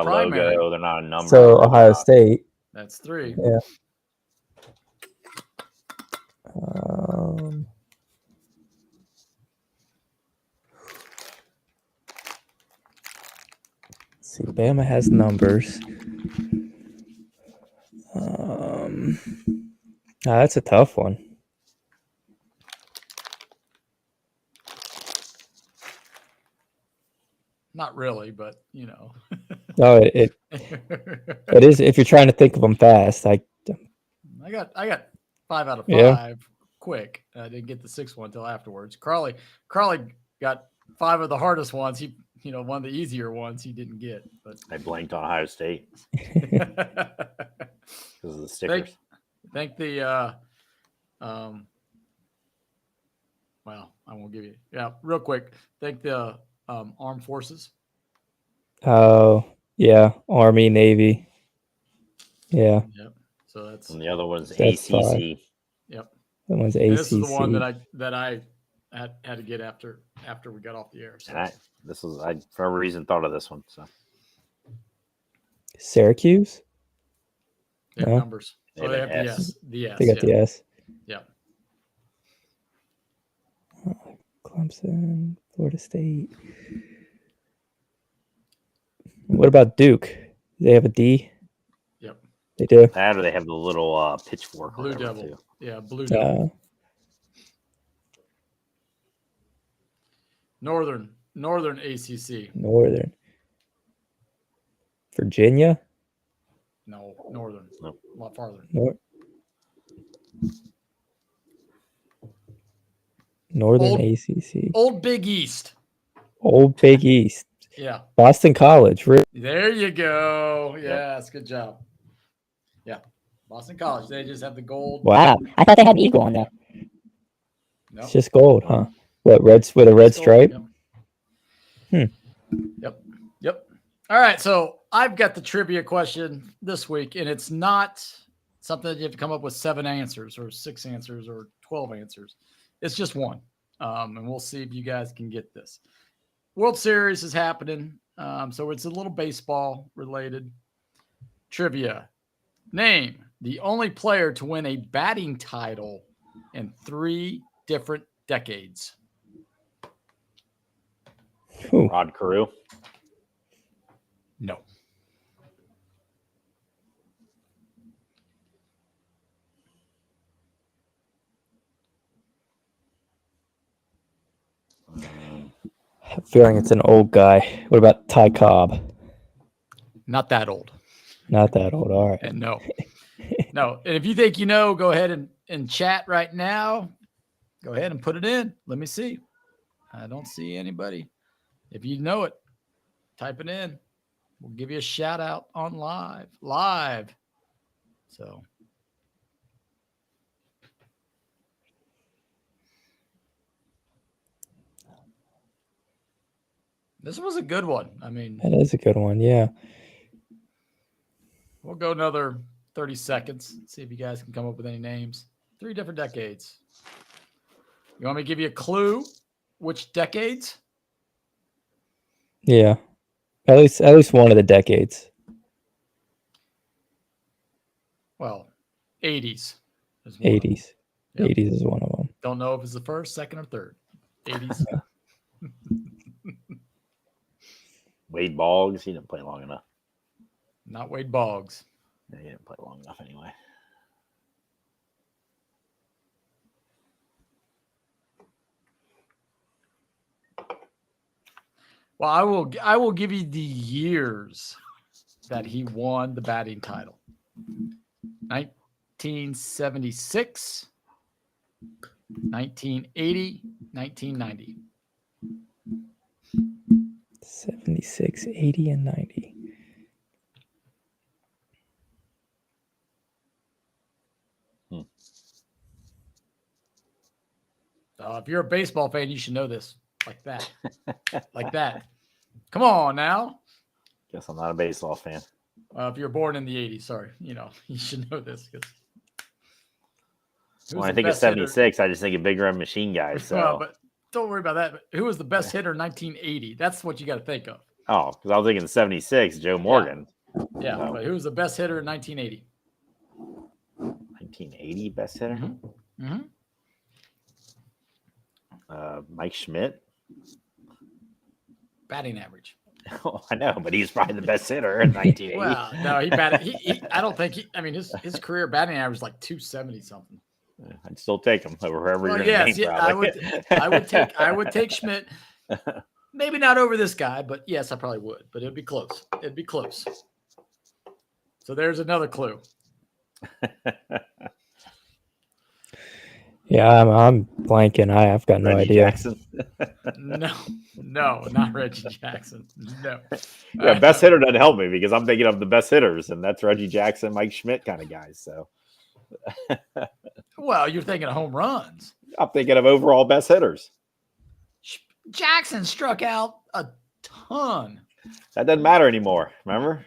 primary logo. They're not a number. So Ohio State. That's 3. Yeah. Let's see, Bama has numbers. That's a tough one. Not really, but No, it is if you're trying to think of them fast. I got 5 out of 5 Yeah. quick. I didn't get the 6th one until afterwards. Crawley got 5 of the hardest ones. He one of the easier ones he didn't get. But I blanked on Ohio State because of the stickers. Thank the well, I won't give you. Yeah, real quick. Thank the armed forces. Oh, yeah. Army, Navy. Yeah. Yep. So that's And the other one's That's ACC. 5. Yep. That one's And ACC. this is the one that I had to get after we got off the air. So. And I for some reason thought of this one. So Syracuse? They have No. numbers. They have They an have the S. S. The S. They got the S. Yeah. Clemson, Florida State. What about Duke? They have a D? Yep. They do. that, or they have the little pitchfork. Blue or whatever, Devil. too. Yeah, Blue Devil. Northern ACC. Northern. Virginia? No, Northern. Nope. A lot farther. Northern ACC. Old Big East. Old Big East. Yeah. Boston College. There you go. Yes, good job. Yeah. Boston College. They just have the gold. Wow. I thought they had eagle on there. No. It's just gold, huh? What, reds with a red stripe? Yep. All right. So I've got the trivia question this week, and it's not something that you have to come up with 7 answers or 6 answers or 12 answers. It's just one. And we'll see if you guys can get this. World Series is happening. So it's a little baseball related trivia. Name the only player to win a batting title in 3 different decades. Ooh. Rod Carew. No. I have a feeling it's an old guy. What about Ty Cobb? Not that old. Not that old. All right. And no. No. And if you think you know, go ahead and chat right now. Go ahead and put it in. Let me see. I don't see anybody. If you know it, type it in. We'll give you a shout out on live. So. This was a good one. I mean, That is a good one. Yeah. we'll go another 30 seconds. See if you guys can come up with any names. 3 different decades. You want me to give you a clue? Which decades? Yeah. At least one of the decades. Well, 80s. is one of them. 80s. Yep. 80s is one of them. Don't know if it's the first, second, or third. 80s. Wade Boggs. He didn't play long enough. Not Wade Boggs. Yeah, he didn't play long enough anyway. Well, I will give you the years that he won the batting title. 1976, 1980, 1990. 76, 80, and 90. If you're a baseball fan, you should know this like that. Like that. Come on now. Guess I'm not a baseball fan. If you're born in the 80s, sorry. You should know this. When I think of 76, I just think of big red machine guys. So. Well, but don't worry about that. But who was the best hitter in 1980? That's what you got to think of. Oh, because I was thinking 76, Joe Morgan. Yeah, So. But who was the best hitter in 1980? 1980 best hitter? Mm-hmm. Mike Schmidt. Batting average. Oh, I know, but he's probably the best hitter in 1980. Well, no, he batted. I don't think his career batting average is like 270 something. I'd still take him over whoever Well, you're going to yes, name. yeah, I would take Schmidt. Maybe not over this guy, but yes, I probably would. But it'd be close. It'd be close. So there's another clue. Yeah, I'm blanking. I've got no Reggie idea. Jackson. No, not Reggie Jackson. No. Yeah, best hitter doesn't help me because I'm thinking of the best hitters, and that's Reggie Jackson, Mike Schmidt kind of guys. So, Well, you're thinking of home runs. I'm thinking of overall best hitters. Jackson struck out a ton. That doesn't matter anymore. Remember?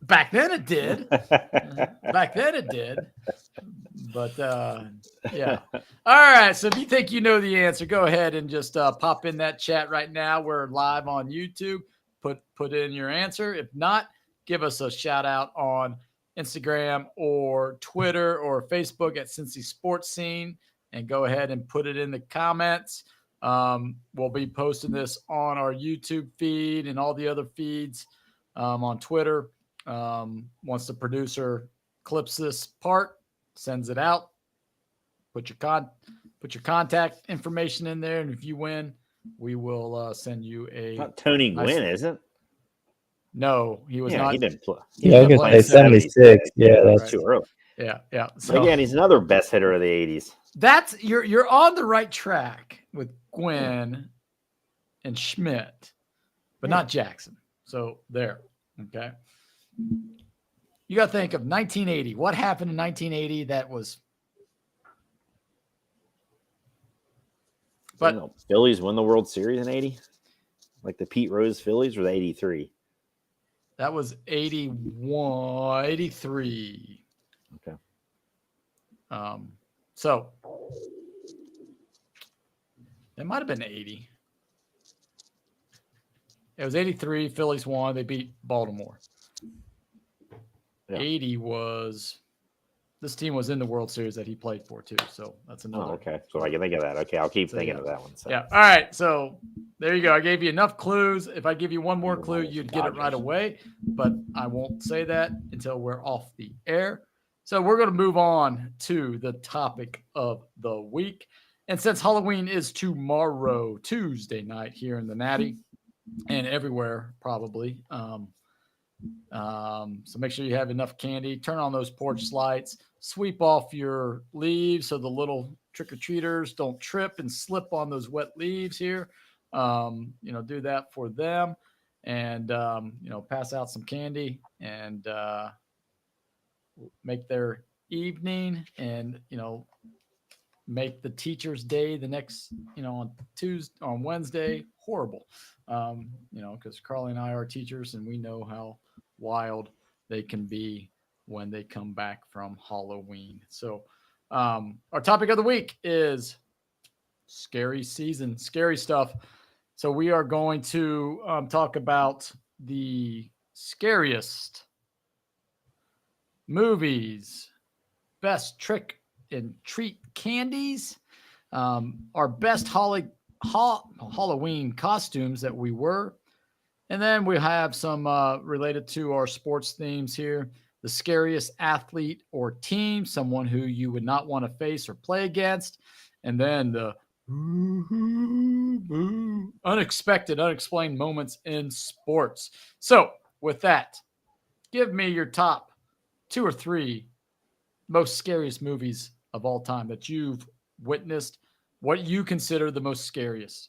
Back then it did. Back then it did. But yeah. All right. So if you think you know the answer, go ahead and just pop in that chat right now. We're live on YouTube. Put in your answer. If not, give us a shout out on Instagram or Twitter or Facebook at Cincy Sports Scene, and go ahead and put it in the comments. We'll be posting this on our YouTube feed and all the other feeds on Twitter. Once the producer clips this part, sends it out, put your contact information in there, and if you win, we will send you a. Not Tony Gwynn, is it? No, he was not. He didn't play. Yeah, I was gonna say 76. Yeah, that's too early. Yeah. So again, he's another best hitter of the '80s. That's you're on the right track with Gwynn and Schmidt, but not Jackson. So there, okay. You got to think of 1980. What happened in 1980 that was? But Phillies win the World Series in '80, like the Pete Rose Phillies, or the '83. That was 81, 83. Okay. So it might have been 80. It was 83. Phillies won. They beat Baltimore. Yeah. 80 was this team was in the World Series that he played for too. So that's another. Oh, okay. So I can think of that. Okay, I'll keep thinking of that one. So. Yeah. All right. So there you go. I gave you enough clues. If I give you one more clue, you'd get it right away. But I won't say that until we're off the air. So we're going to move on to the topic of the week. And since Halloween is tomorrow, Tuesday night here in the Natty and everywhere probably. So make sure you have enough candy. Turn on those porch lights. Sweep off your leaves so the little trick-or-treaters don't trip and slip on those wet leaves here. Do that for them. And, pass out some candy and make their evening and, make the teacher's day the next, on Wednesday horrible. Because Carly and I are teachers and we know how wild they can be when they come back from Halloween. So our topic of the week is scary season, scary stuff. So we are going to talk about the scariest movies, best trick and treat candies, our best Halloween costumes that we were. And then we have some related to our sports themes here. The scariest athlete or team, someone who you would not want to face or play against. And then the unexpected, unexplained moments in sports. So with that, give me your top 2 or 3 most scariest movies of all time that you've witnessed, what you consider the most scariest.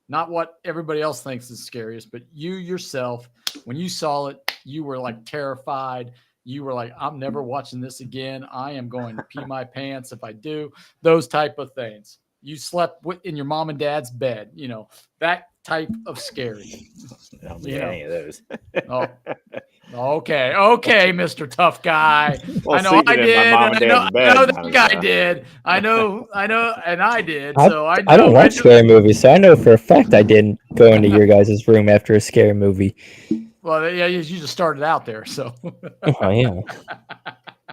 Not what everybody else thinks is scariest, but you yourself, when you saw it, you were like terrified. You were like, I'm never watching this again. I am going to pee my pants if I do. Those type of things. You slept in your mom and dad's bed, that type of scary. I don't think any of those. Oh, okay, Mr. Tough Guy. Well, I know I did. I know that guy so. did. I know, and I did. I don't watch scary movies, so I know for a fact I didn't go into your guys' room after a scary movie. Well, yeah, you just started out there, so. Oh, yeah.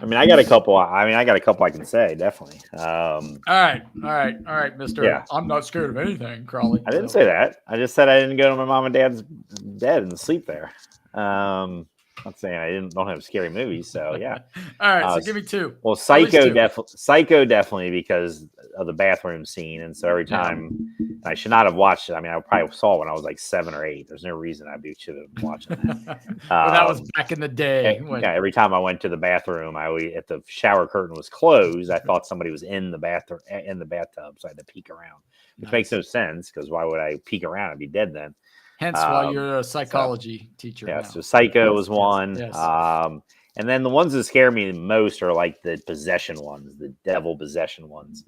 I got a couple. I can say definitely. All right, Mister. Yeah. I'm not scared of anything, Crawley. I didn't say that. I just said I didn't go to my mom and dad's bed and sleep there. I'm saying I don't have scary movies, so yeah. All right, so give me 2. Well, Psycho definitely because of the bathroom scene, and so every time I should not have watched it. I mean, I probably saw it when I was like 7 or 8. There's no reason should have been watching that. Well, that was back in the day. Yeah, every time I went to the bathroom, if the shower curtain was closed, I thought somebody was in the bathtub, so I had to peek around, which makes no sense because why would I peek around? I'd be dead then. Hence why you're a psychology teacher. Yeah, now. so Psycho was one. Yes. And then the ones that scare me the most are like the possession ones, the devil possession ones.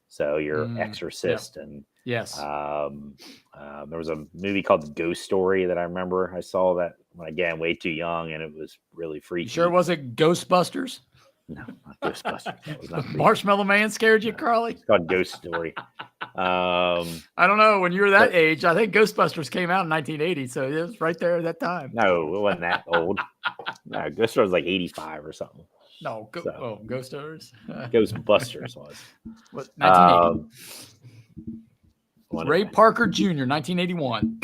So your Exorcist and yes. There was a movie called The Ghost Story that I remember. I saw that again way too young, and it was really freaky. You sure was it Ghostbusters? No, not Ghostbusters. That was not Marshmallow Man scared you, Carly? It's called Ghost Story. I don't know. When you were that age, I think Ghostbusters came out in 1980, so it was right there at that time. No, it wasn't that old. No, Ghost Story was like 85 or something. No, Ghost Stories. Ghostbusters was. What, 1980? Ray Parker Jr., 1981.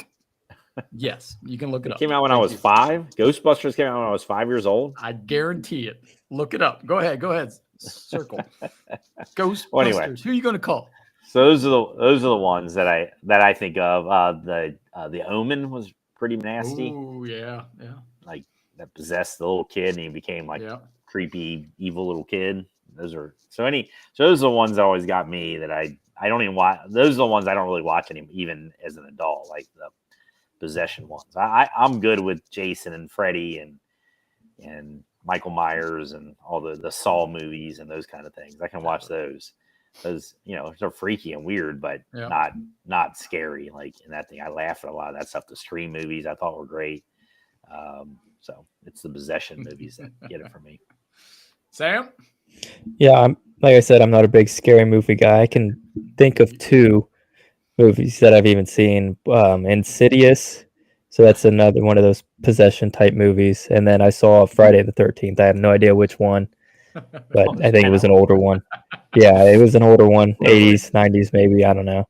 Yes, you can look it up. Came out when I was 5. Ghostbusters came out when I was 5 years old. I guarantee it. Look it up. Go ahead. Circle. Ghostbusters. Well, anyway. Who are you going to call? So those are the ones that I think of. The Omen was pretty nasty. Oh yeah. Like that possessed the little kid and he became like creepy, evil little kid. Those are the ones that always got me that I don't even watch. Those are the ones I don't really watch anymore, even as an adult, like the possession ones. I'm good with Jason and Freddy and Michael Myers and all the Saw movies and those kind of things. I can watch those. Those, they're freaky and weird, but not scary. Like in that thing, I laugh at a lot of that stuff. The Scream movies I thought were great. So it's the possession movies that get it for me. Sam? Yeah, like I said, I'm not a big scary movie guy. I can think of 2 movies that I've even seen. Insidious, so that's another one of those possession type movies. And then I saw Friday the 13th. I have no idea which one, but I think it was an older one. Yeah, it was an older one, 80s, 90s maybe. I don't know.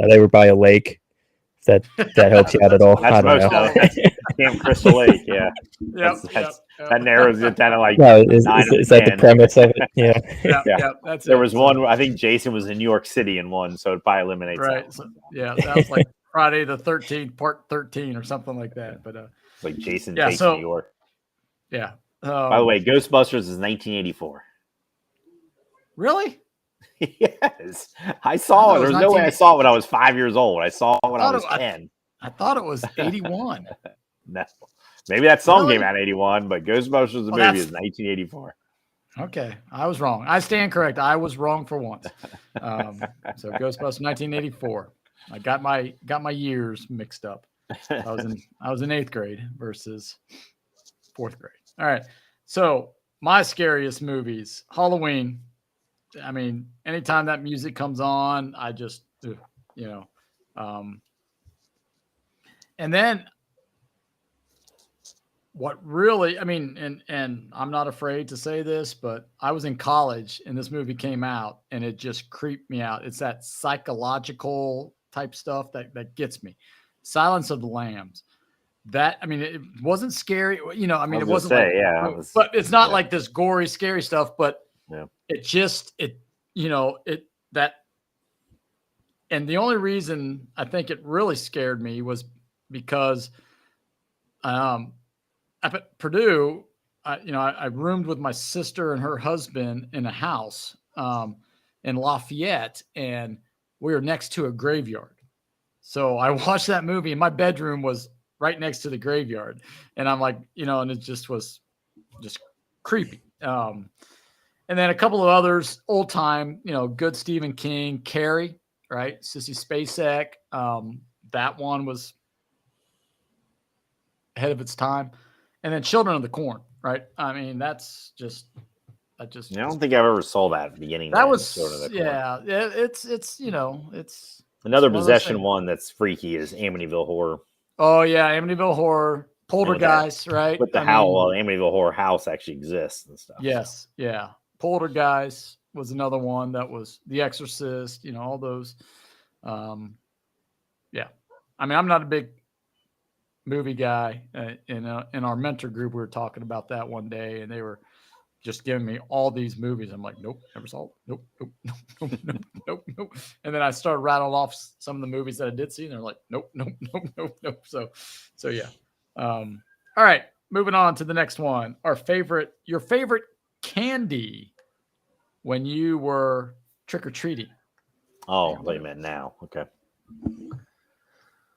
They were by a lake. If that helps you out at all. That's I don't know. That's Camp Crystal Lake. Yeah. That narrows it down to like. No, is that the premise of it? Yeah. Yeah. That's there was one. I think Jason was in New York City in one, so it probably eliminates. Right. So, that was like Friday the 13th, part 13, or something like that. But it's like Jason takes New York. Yeah. By the way, Ghostbusters is 1984. Really? Yes, I saw it. There's no way I saw it when I was 5 years old. I saw it when I was 10. I thought it was 81. No, maybe that song came out in 81, but Ghostbusters the movie is 1984. Okay, I was wrong. I stand correct. I was wrong for once. So Ghostbusters 1984. I got my years mixed up. I was in 8th grade versus 4th grade. All right. So my scariest movies, Halloween. I mean, anytime that music comes on, I just, and then what really, I mean, and I'm not afraid to say this, but I was in college and this movie came out and it just creeped me out. It's that psychological type stuff that gets me. Silence of the Lambs. That, I mean, it wasn't scary, it wasn't but it's not like this gory, scary stuff, but and the only reason I think it really scared me was because up at Purdue, I roomed with my sister and her husband in a house in Lafayette, and we were next to a graveyard. So I watched that movie and my bedroom was right next to the graveyard. And I'm like, and it just was just creepy. And then a couple of others, old time, good Stephen King, Carrie, right? Sissy Spacek. That one was ahead of its time. And then Children of the Corn, right? I mean, I don't think I've ever saw that at the beginning. That was, it's another possession one that's freaky is Amityville Horror. Oh yeah, Amityville Horror, Poltergeist, right? But Amityville Horror house actually exists and stuff. Yes, yeah. Poltergeist was another one that was The Exorcist, all those. I mean, I'm not a big movie guy. In our mentor group, we were talking about that one day, and they were just giving me all these movies. I'm like, nope, never saw it. Nope, nope, nope, nope, nope, nope. And then I started rattling off some of the movies that I did see, and they're like, nope, nope, nope, nope, nope. So yeah. All right, moving on to the next one. Your favorite candy when you were trick or treating. Oh, wait a minute now. Okay.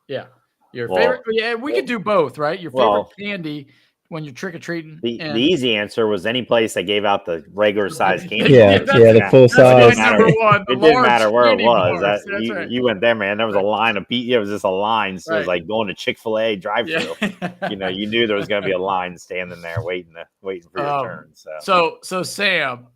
Yeah, your favorite. Yeah, we could do both, right? Your favorite candy when you're trick or treating. The easy answer was any place that gave out the regular size candy. Yeah, the full size. Number one. It didn't matter where it was. Bars, right. You went there, man. There was a line of people. It was just a line. So Right. it was like going to Chick-fil-A drive-thru. Yeah. You knew there was going to be a line standing there waiting for your turn. So Sam,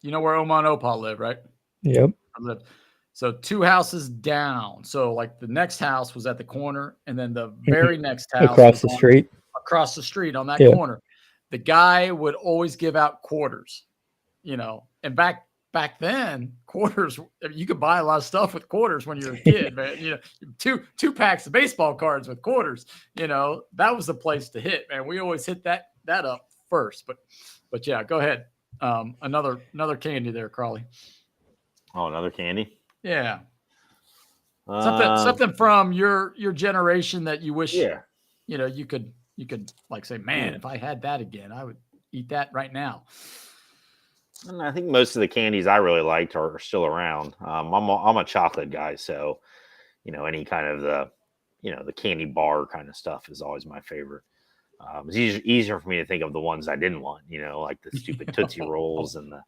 you know where Oma and Opa live, right? Yep. I lived. So 2 houses down. So like the next house was at the corner, and then the very next house across the street. Across the street on that corner. The guy would always give out quarters, and back then, quarters, you could buy a lot of stuff with quarters when you're a kid, man. Two packs of baseball cards with quarters, that was the place to hit, man. We always hit that up first, but yeah, go ahead. Another candy there, Crawley. Oh, another candy? Yeah. Something from your generation that you wish, you could like say, man, if I had that again, I would eat that right now. And I think most of the candies I really liked are still around. I'm a chocolate guy, so any kind of the candy bar kind of stuff is always my favorite. It's easier for me to think of the ones I didn't want, like the stupid Tootsie Rolls and the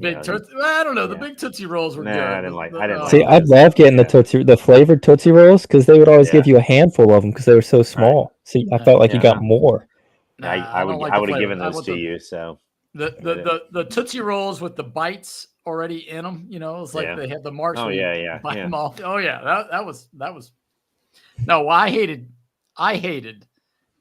big Tootsie. Well, I don't know. The big Tootsie Rolls were good. I didn't like. See, I'd love getting the flavored Tootsie Rolls because they would always give you a handful of them because they were so small. Right. See, I felt like you got more. I would have given those to you. So the Tootsie Rolls with the bites already in them, it's like they had the marks. Oh yeah. Bite them off. Oh yeah, that was. No, I hated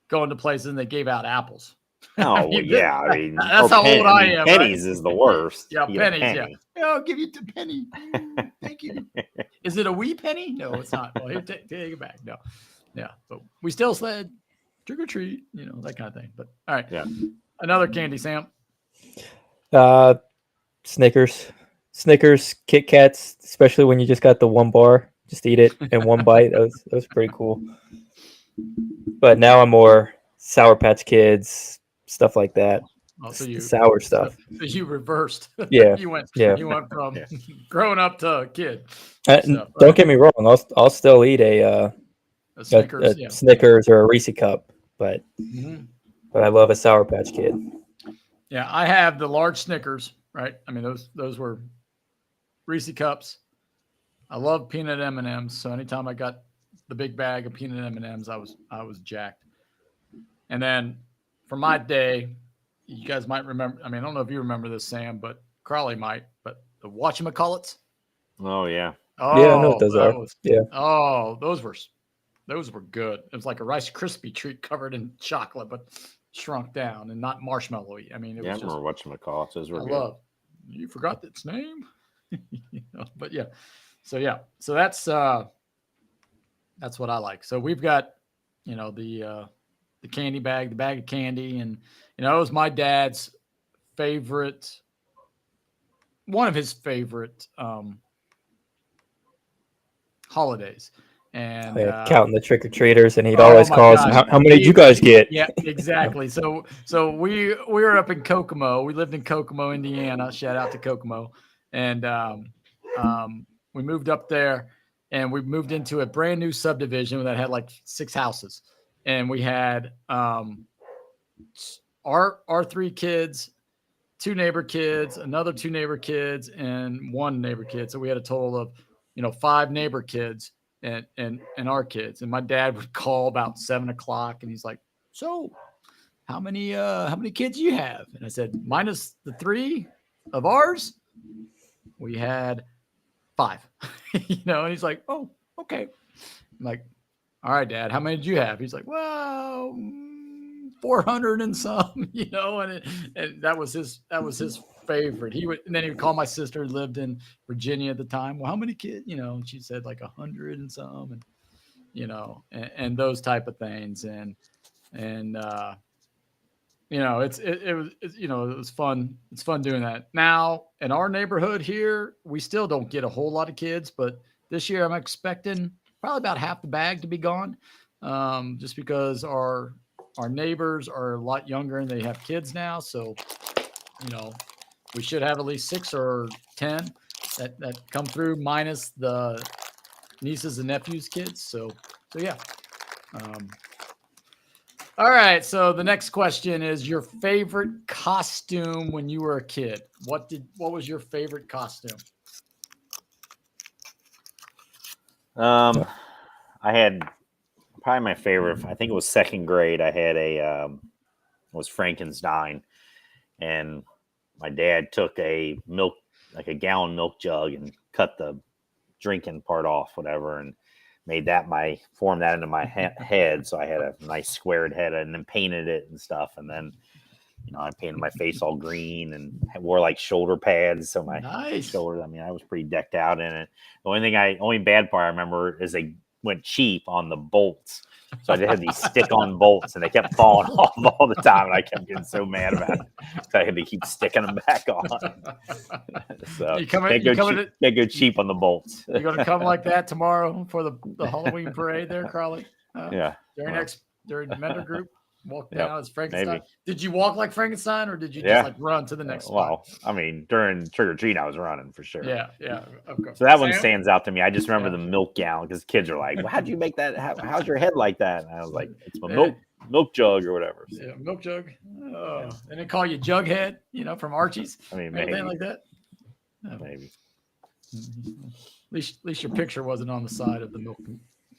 going to places and they gave out apples. Oh, I mean, that's how old I am. Pennies right? is the worst. Yeah, pennies. Penny. Yeah, I'll give you the penny. Thank you. Is it a wee penny? No, it's not. Well, here, take it back. No, yeah, but we still said trick or treat, that kind of thing. But all right, another candy, Sam. Snickers, Kit Kats, especially when you just got the one bar, just eat it in one bite. That was pretty cool. But now I'm more Sour Patch Kids, stuff like that. Oh, sour stuff. So you reversed. Yeah. You went from growing up to kid. Don't get me wrong. I'll still eat a Snickers or a Reese cup, but I love a Sour Patch Kid. Yeah, I have the large Snickers. Right. I mean, those were Reese cups. I love peanut M&Ms. So anytime I got the big bag of peanut M&Ms, I was jacked. And then for my day, you guys might remember. I mean, I don't know if you remember this, Sam, but Crawley might. But the whatchamacallits. Oh yeah. Oh yeah, I know what those are. Oh, those were good. It was like a Rice Krispie treat covered in chocolate, but shrunk down and not marshmallowy. I mean, it was I remember whatchamacallits. Those were good. You forgot its name, but yeah. So that's what I like. So we've got, the candy bag, the bag of candy, and it was my dad's favorite, one of his favorite holidays. And counting the trick or treaters, and he'd always call us, how many did you guys get? Yeah, exactly. So we were up in Kokomo. We lived in Kokomo, Indiana. Shout out to Kokomo, and we moved up there, and we moved into a brand new subdivision that had like 6 houses, and we had our 3 kids, 2 neighbor kids, another 2 neighbor kids, and 1 neighbor kid. So we had a total of 5 neighbor kids. And our kids, and my dad would call about 7:00, and he's like, "So, how many kids do you have?" And I said, "Minus the 3 of ours, we had 5." And he's like, "Oh, okay." I'm like, "All right, Dad, how many did you have?" He's like, "Well, 400 and some," and that was his favorite. And then he would call my sister, who lived in Virginia at the time. "Well, how many kids?" And she said like 100 and some, and those type of things. And it was fun. It's fun doing that. Now in our neighborhood here, we still don't get a whole lot of kids, but this year I'm expecting probably about half the bag to be gone, just because our neighbors are a lot younger and they have kids now. So we should have at least 6 or 10 that come through, minus the nieces and nephews' kids. So yeah. All right. So the next question is your favorite costume when you were a kid. What was your favorite costume? I had probably my favorite. I think it was second grade. I had it was Frankenstein, and my dad took a gallon milk jug and cut the drinking part off, whatever, and formed that into my head. So I had a nice squared head, and then painted it and stuff. And then, I painted my face all green and wore like shoulder pads. So my shoulders, I was pretty decked out in it. The only bad part I remember is they went cheap on the bolts. So I just had these stick-on bolts, and they kept falling off all the time, and I kept getting so mad about it. So I had to keep sticking them back on. So can't go cheap on the bolts. You going to come like that tomorrow for the Halloween parade there, Carly? Yeah. During mentor group, walk down as Frankenstein. Maybe. Did you walk like Frankenstein, or did you just like run to the next spot? Well, during trick or treat, I was running for sure. Yeah, of course. So that one stands out to me. I just remember the milk gallon, because kids are like, well, how'd you make that? How's your head like that? And I was like, it's my milk jug or whatever. So. Yeah, milk jug. Oh, and they call you Jughead, from Archie's. Maybe anything like that. Oh. Maybe. At least your picture wasn't on the side of the milk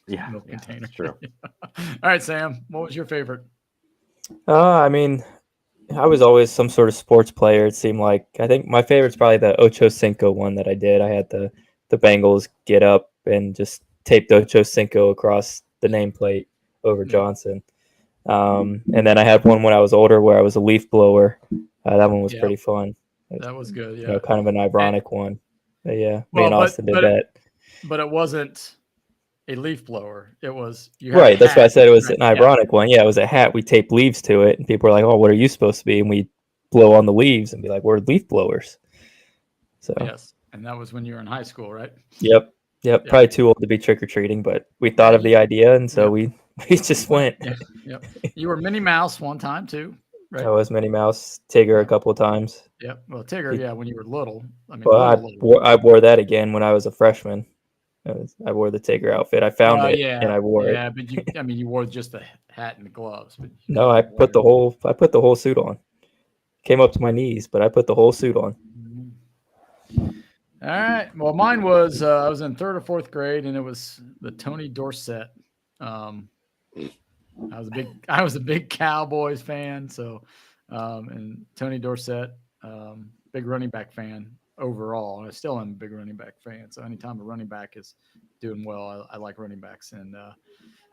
container. That's true. All right, Sam. What was your favorite? I was always some sort of sports player, it seemed like. I think my favorite's probably the Ocho Cinco one that I did. I had the Bengals get up and just taped Ocho Cinco across the nameplate over Johnson. And then I had one when I was older where I was a leaf blower. That one was pretty fun. That was good, yeah. Kind of an ironic one. But me and Austin did that. But it wasn't a leaf blower. It was right. That's why I said it was an ironic one. Yeah, it was a hat. We taped leaves to it, and people were like, "Oh, what are you supposed to be?" And we blow on the leaves and be like, "We're leaf blowers." So yes, and that was when you were in high school, right? Yep. Probably too old to be trick or treating, but we thought of the idea, and so we just went. Yep. You were Minnie Mouse one time too, right? I was Minnie Mouse, Tigger a couple of times. Yep. Well, Tigger, when you were little. I wore that again when I was a freshman. I wore the Tigger outfit. I found it and I wore it. Yeah, but you wore just the hat and the gloves. But no, I put the whole suit on. Came up to my knees, but I put the whole suit on. All right. Well, mine was I was in 3rd or 4th grade, and it was the Tony Dorsett. I was a big Cowboys fan, so and Tony Dorsett, big running back fan overall, and I still am a big running back fan. So anytime a running back is doing well, I like running backs. And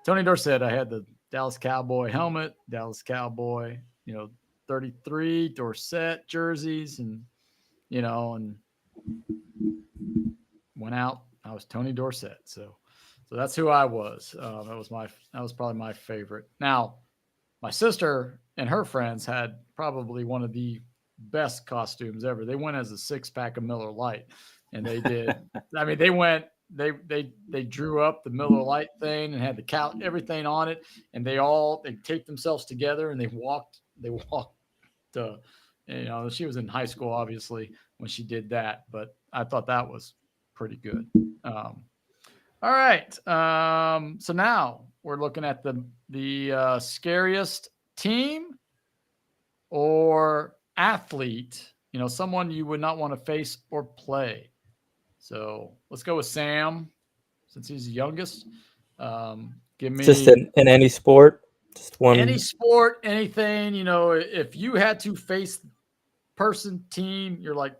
Tony Dorsett, I had the Dallas Cowboy helmet, Dallas Cowboy, 33 Dorsett jerseys, and and went out. I was Tony Dorsett, so that's who I was. That was probably my favorite. Now, my sister and her friends had probably one of the best costumes ever. They went as a 6-pack of Miller Lite, and they did. They drew up the Miller Lite thing and had the everything on it, and they taped themselves together, and they walked. She was in high school, obviously, when she did that, but I thought that was pretty good. All right. So now we're looking at the scariest team or athlete, someone you would not want to face or play. So let's go with Sam, since he's the youngest. Give me just in any sport, just one. Any sport, anything. If you had to face team, you're like,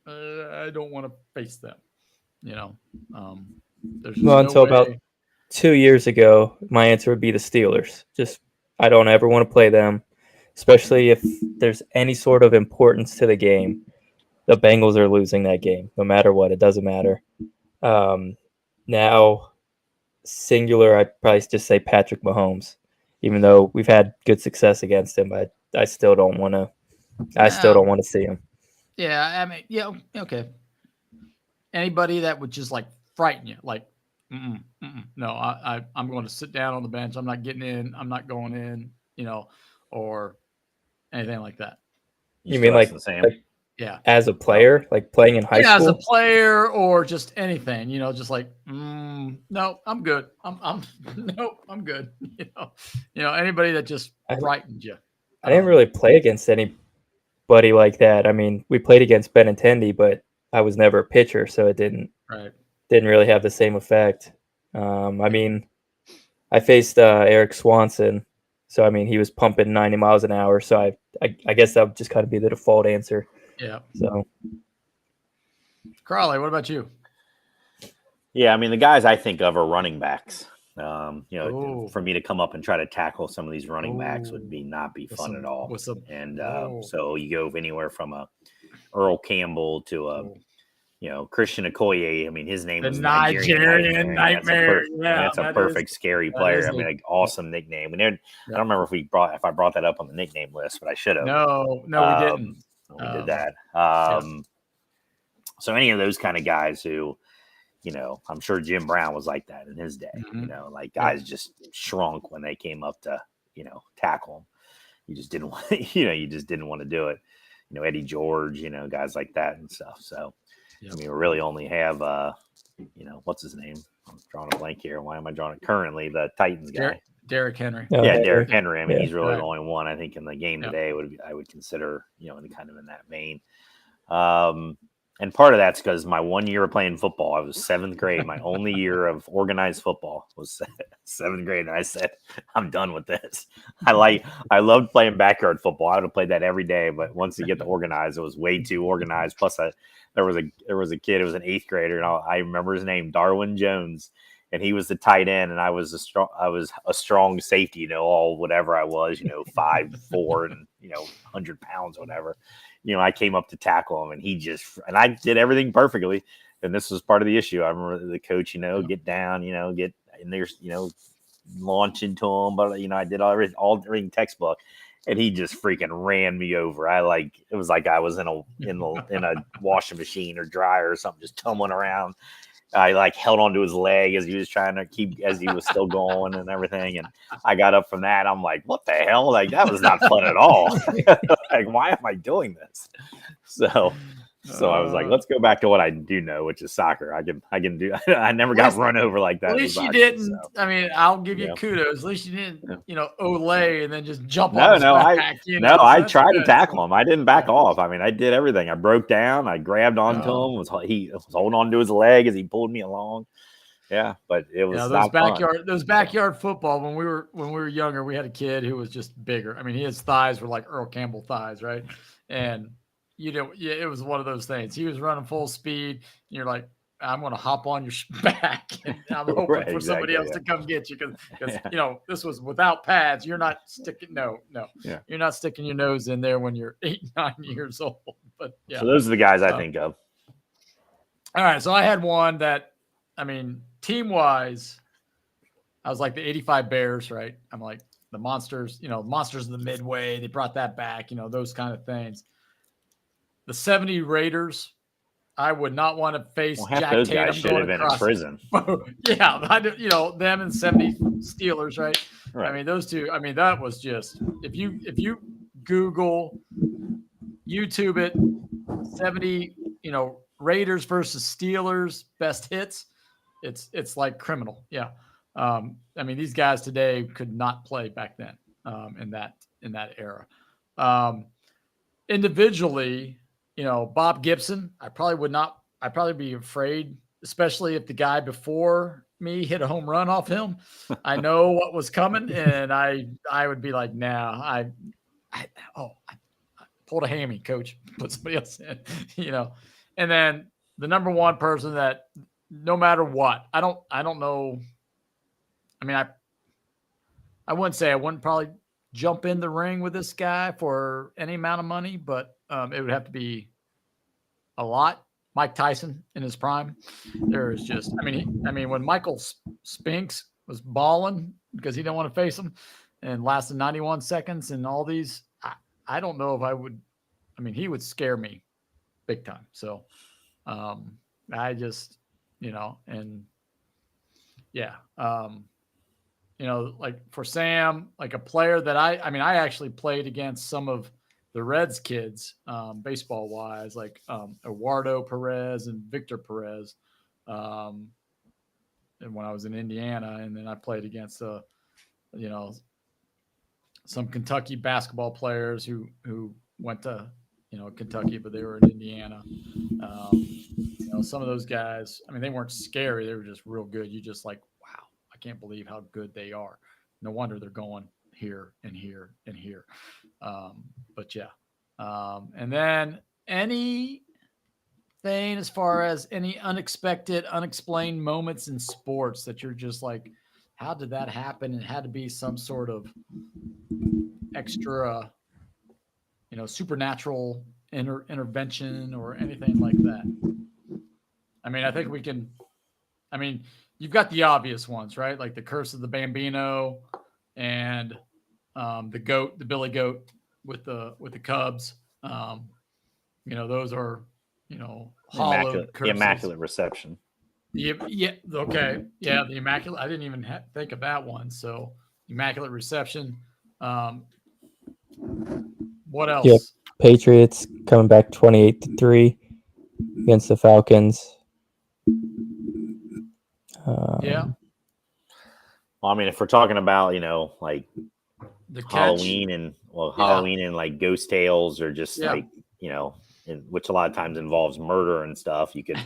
I don't want to face them. Until about 2 years ago, my answer would be the Steelers. Just I don't ever want to play them, especially if there's any sort of importance to the game. The Bengals are losing that game, no matter what. It doesn't matter. Now, singular, I'd probably just say Patrick Mahomes. Even though we've had good success against him, I still don't want to. I still don't want to see him. Yeah, I mean, yeah, okay. Anybody that would just like frighten you, like, no, I'm going to sit down on the bench. I'm not getting in. I'm not going in. Or anything like that. You mean like yeah, as a player, like playing in high school? As a player or just anything, just like, no, I'm good. Nope, I'm good. Anybody that just frightened you. I didn't really play against anybody like that. I mean, we played against Benintendi, but I was never a pitcher, so it didn't really have the same effect. I mean, I faced Eric Swanson, so I mean, he was pumping 90 miles an hour. So I guess that would just kind of be the default answer. Yeah. So, Crawley, what about you? Yeah, I mean, the guys I think of are running backs. For me to come up and try to tackle some of these running backs would not be fun at all. So you go anywhere from a Earl Campbell to a Christian Okoye. I mean, his name is Nigerian Nightmare. That's a perfect scary player. I mean, like awesome nickname. And I don't remember if I brought that up on the nickname list, but I should have. No, we didn't. We did that. So any of those kind of guys who, I'm sure Jim Brown was like that in his day. Like guys just shrunk when they came up to, tackle them. You just didn't want, you just didn't want to do it. Eddie George, guys like that and stuff. So, I mean, we really only have, what's his name? I'm drawing a blank here. Why am I drawing it? Currently, the Titans guy. Derrick Henry. Derrick Henry. I mean, he's really the only one I think in the game today I would consider, in that vein. And part of that's because my 1 year of playing football, I was 7th grade. My only year of organized football was 7th grade. And I said, I'm done with this. I loved playing backyard football. I would have played that every day. But once you get to organized, it was way too organized. Plus, there was a kid, it was an 8th grader. And I remember his name, Darwin Jones. And he was the tight end, and I was a strong safety, all whatever I was, 5'4" and 100 pounds, whatever. I came up to tackle him, and I did everything perfectly. And this was part of the issue. I remember the coach, get down, get in there, launch into him. But I did everything textbook, and he just freaking ran me over. It was like I was in a washing machine or dryer or something, just tumbling around. I held onto his leg as he was trying to as he was still going and everything. And I got up from that. I'm like, what the hell? That was not fun at all. Why am I doing this? So I was like, let's go back to what I do know, which is soccer. I can do. I never got run over like that. At least you didn't. So. I mean, I'll give you kudos. At least you didn't, Olay and then just jump on his back. I tried to tackle him. I didn't back off. I mean, I did everything. I broke down. I grabbed onto him. He was holding onto his leg as he pulled me along. Yeah, but it was those backyard football. When we were younger, we had a kid who was just bigger. I mean, his thighs were like Earl Campbell thighs, right? And it was one of those things. He was running full speed. And you're like, I'm going to hop on your back, and I'm hoping for somebody else to come get you because this was without pads. You're not sticking. No, you're not sticking your nose in there when you're 8, 9 years old. But yeah, so those are the guys I think of. All right, so I had one that, I mean, team wise, I was like the '85 Bears, right? I'm like the Monsters. Monsters of the Midway. They brought that back. Those kind of things. The '70 Raiders, I would not want to face Jack those Tatum. Guys should have been in prison. Yeah, them and '70 Steelers, right? I mean, those two. I mean, that was just if you Google, YouTube it, '70, Raiders versus Steelers best hits. It's like criminal. Yeah. I mean, these guys today could not play back then in that era. Individually. Bob Gibson, I'd probably be afraid, especially if the guy before me hit a home run off him. I know what was coming, and I would be like, nah, I pulled a hammy, coach, put somebody else in, And then the number one person that no matter what, I don't know. I mean, I wouldn't say I wouldn't probably jump in the ring with this guy for any amount of money, but it would have to be a lot. Mike Tyson in his prime. There is just, I mean, when Michael Spinks was balling because he didn't want to face him and lasted 91 seconds and all these, I don't know if I would. I mean, he would scare me big time. So I just, and yeah, like for Sam, like a player that I mean, I actually played against some of the Reds kids, baseball wise, like Eduardo Perez and Victor Perez, um, and when I was in Indiana, and then I played against you know, some Kentucky basketball players who went to Kentucky, but they were in Indiana. Some of those guys, I mean, they weren't scary; they were just real good. You just like, wow, I can't believe how good they are. No wonder they're going here and here and here. But yeah, and then anything as far as any unexpected, unexplained moments in sports that you're just like, how did that happen? It had to be some sort of extra, supernatural intervention or anything like that. I mean, I think we can. I mean, you've got the obvious ones, right? Like the Curse of the Bambino and the goat, the Billy Goat with the Cubs. Those are hollowed The curses. Immaculate Reception. Yeah. Okay. Yeah. The Immaculate. I didn't even think of that one. So Immaculate Reception. What else? Yep. Patriots coming back 28-3 against the Falcons. Yeah. Well, I mean, if we're talking about, like The catch. Halloween and Halloween and like ghost tales or just like, which a lot of times involves murder and stuff. You could,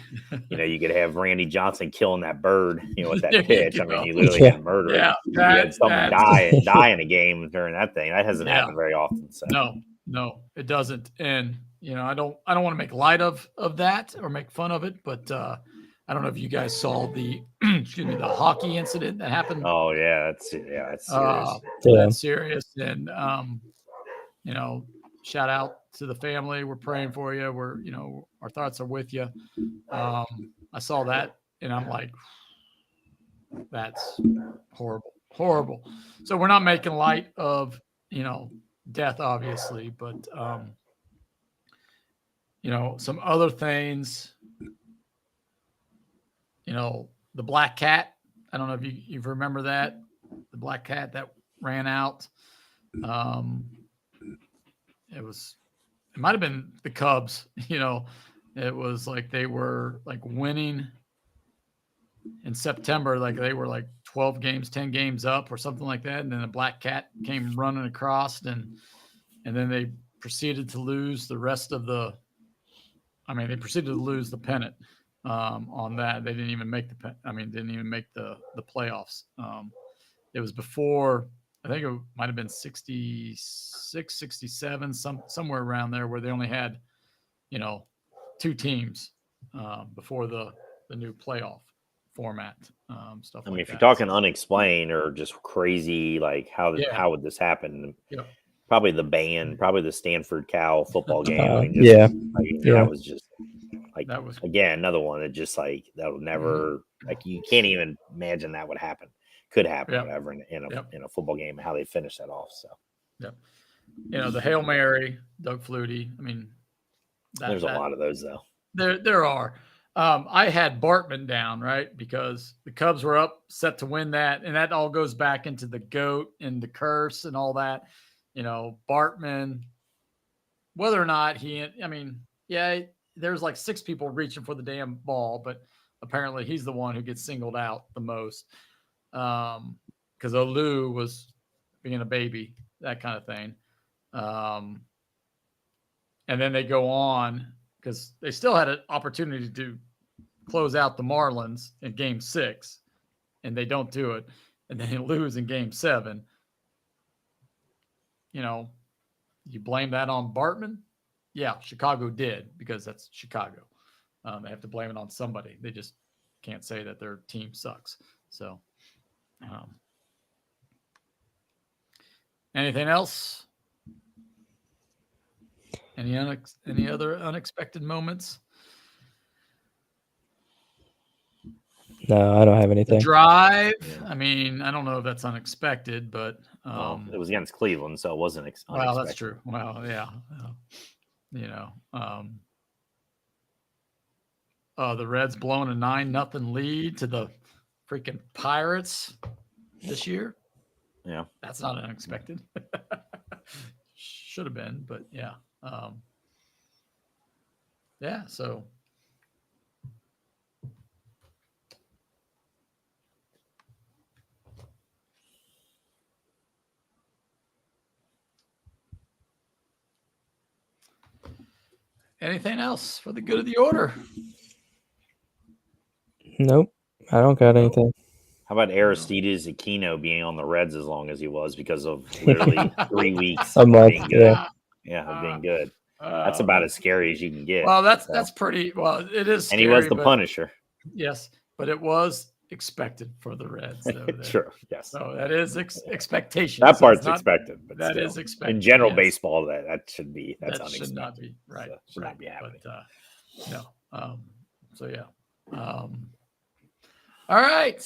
you could have Randy Johnson killing that bird, with that pitch. I mean, he literally had murder. Yeah, you had someone die in a game during that thing. That hasn't happened very often. So no, it doesn't. And I don't want to make light of that or make fun of it, but I don't know if you guys saw the the hockey incident that happened. Oh yeah, that's serious. That's serious. And shout out to the family. We're praying for you. We're our thoughts are with you. I saw that and I'm like, that's horrible. So we're not making light of death, obviously, but some other things. The black cat. I don't know if you remember that. The black cat that ran out. It might have been the Cubs. It was like they were like winning in September. Like they were like 12 games, 10 games up or something like that. And then the black cat came running across and then they proceeded to lose the rest of they proceeded to lose the pennant. On that, they didn't even make the playoffs. It was before, I think it might have been 66, 67, somewhere around there, where they only had, 2 teams before the new playoff format. Stuff. I mean, if you're talking unexplained or just crazy, like how would this happen? Yeah. Probably the Stanford Cal football game. That was just. Like that was again, another one that just like that would never like you can't even imagine that would happen, could happen, whatever in a football game, how they finish that off. So, the Hail Mary, Doug Flutie. I mean, there's a lot of those though. There are. I had Bartman down, right, because the Cubs were up set to win that, and that all goes back into the GOAT and the curse and all that. Bartman, whether or not there's like 6 people reaching for the damn ball, but apparently he's the one who gets singled out the most. Because Olu was being a baby, that kind of thing. And then they go on because they still had an opportunity to close out the Marlins in game 6, and they don't do it. And then they lose in game 7. You blame that on Bartman? Yeah, Chicago did, because that's Chicago. They have to blame it on somebody. They just can't say that their team sucks. So, anything else? Any other unexpected moments? No, I don't have The anything. drive. Yeah. I mean, I don't know if that's unexpected, but Well, it was against Cleveland, so it wasn't well, unexpected. that's true. Well, yeah. You know, the Reds blowing a 9-0 lead to the freaking Pirates this year. Yeah. That's not unexpected. Should have been, but yeah. Yeah, so anything else for the good of the order? Nope, I don't got anything. How about Aristides Aquino being on the Reds as long as he was because of literally 3 weeks A of month, being good? yeah. Of being good. That's about as scary as you can get. Well, that's pretty. Well, it is. And Scary, he was the but, Punisher. Yes, but it was expected for the Reds. Though, True. Yes. So that is expectation. That so part's not, expected. But that still, is expected. in general yes. baseball, that's unexpected. Should not be right. So, should not be happening. But, no. So yeah. All right.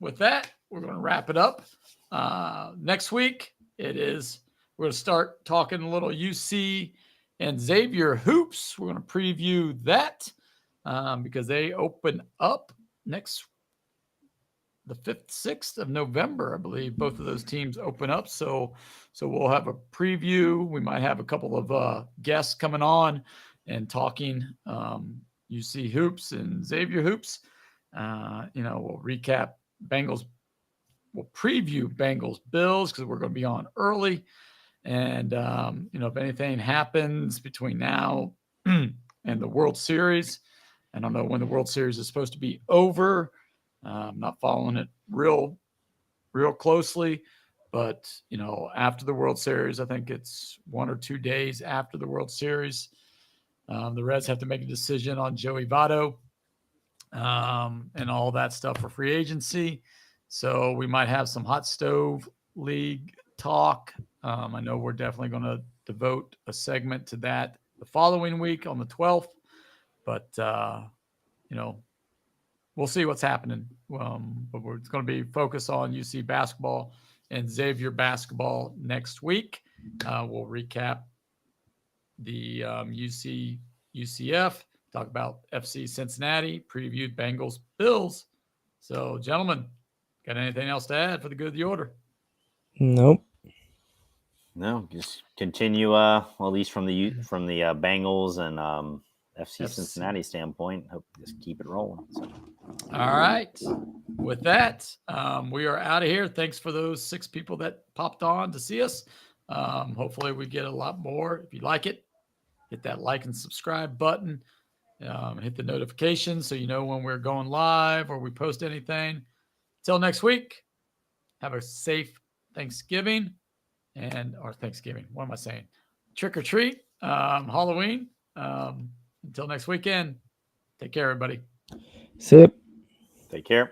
With that, we're going to wrap it up. Next week, we're going to start talking a little UC and Xavier hoops. We're going to preview that because they open up the 5th, 6th of November, I believe. Both of those teams open up. So we'll have a preview. We might have a couple of guests coming on and talking UC hoops and Xavier hoops. We'll recap Bengals. We'll preview Bengals Bills because we're going to be on early. And, if anything happens between now and the World Series, I don't know when the World Series is supposed to be over. I'm not following it real closely, but, after the World Series, I think it's 1 or 2 days after the World Series, the Reds have to make a decision on Joey Votto and all that stuff for free agency. So we might have some hot stove league talk. I know we're definitely going to devote a segment to that the following week on the 12th, but, we'll see what's happening. But it's going to be focused on UC basketball and Xavier basketball next week. We'll recap the UCF, talk about FC Cincinnati, previewed Bengals Bills. So, gentlemen, got anything else to add for the good of the order? Nope. No, just continue. At least from the Bengals and FC Cincinnati standpoint, hope just keep it rolling. So. All right. With that, we are out of here. Thanks for those 6 people that popped on to see us. Hopefully we get a lot more. If you like it, hit that like and subscribe button. Hit the notifications so you know when we're going live or we post anything. Till next week, have a safe Thanksgiving or Thanksgiving. What am I saying? Trick or treat, Halloween. Until next weekend, take care, everybody. See ya. Take care.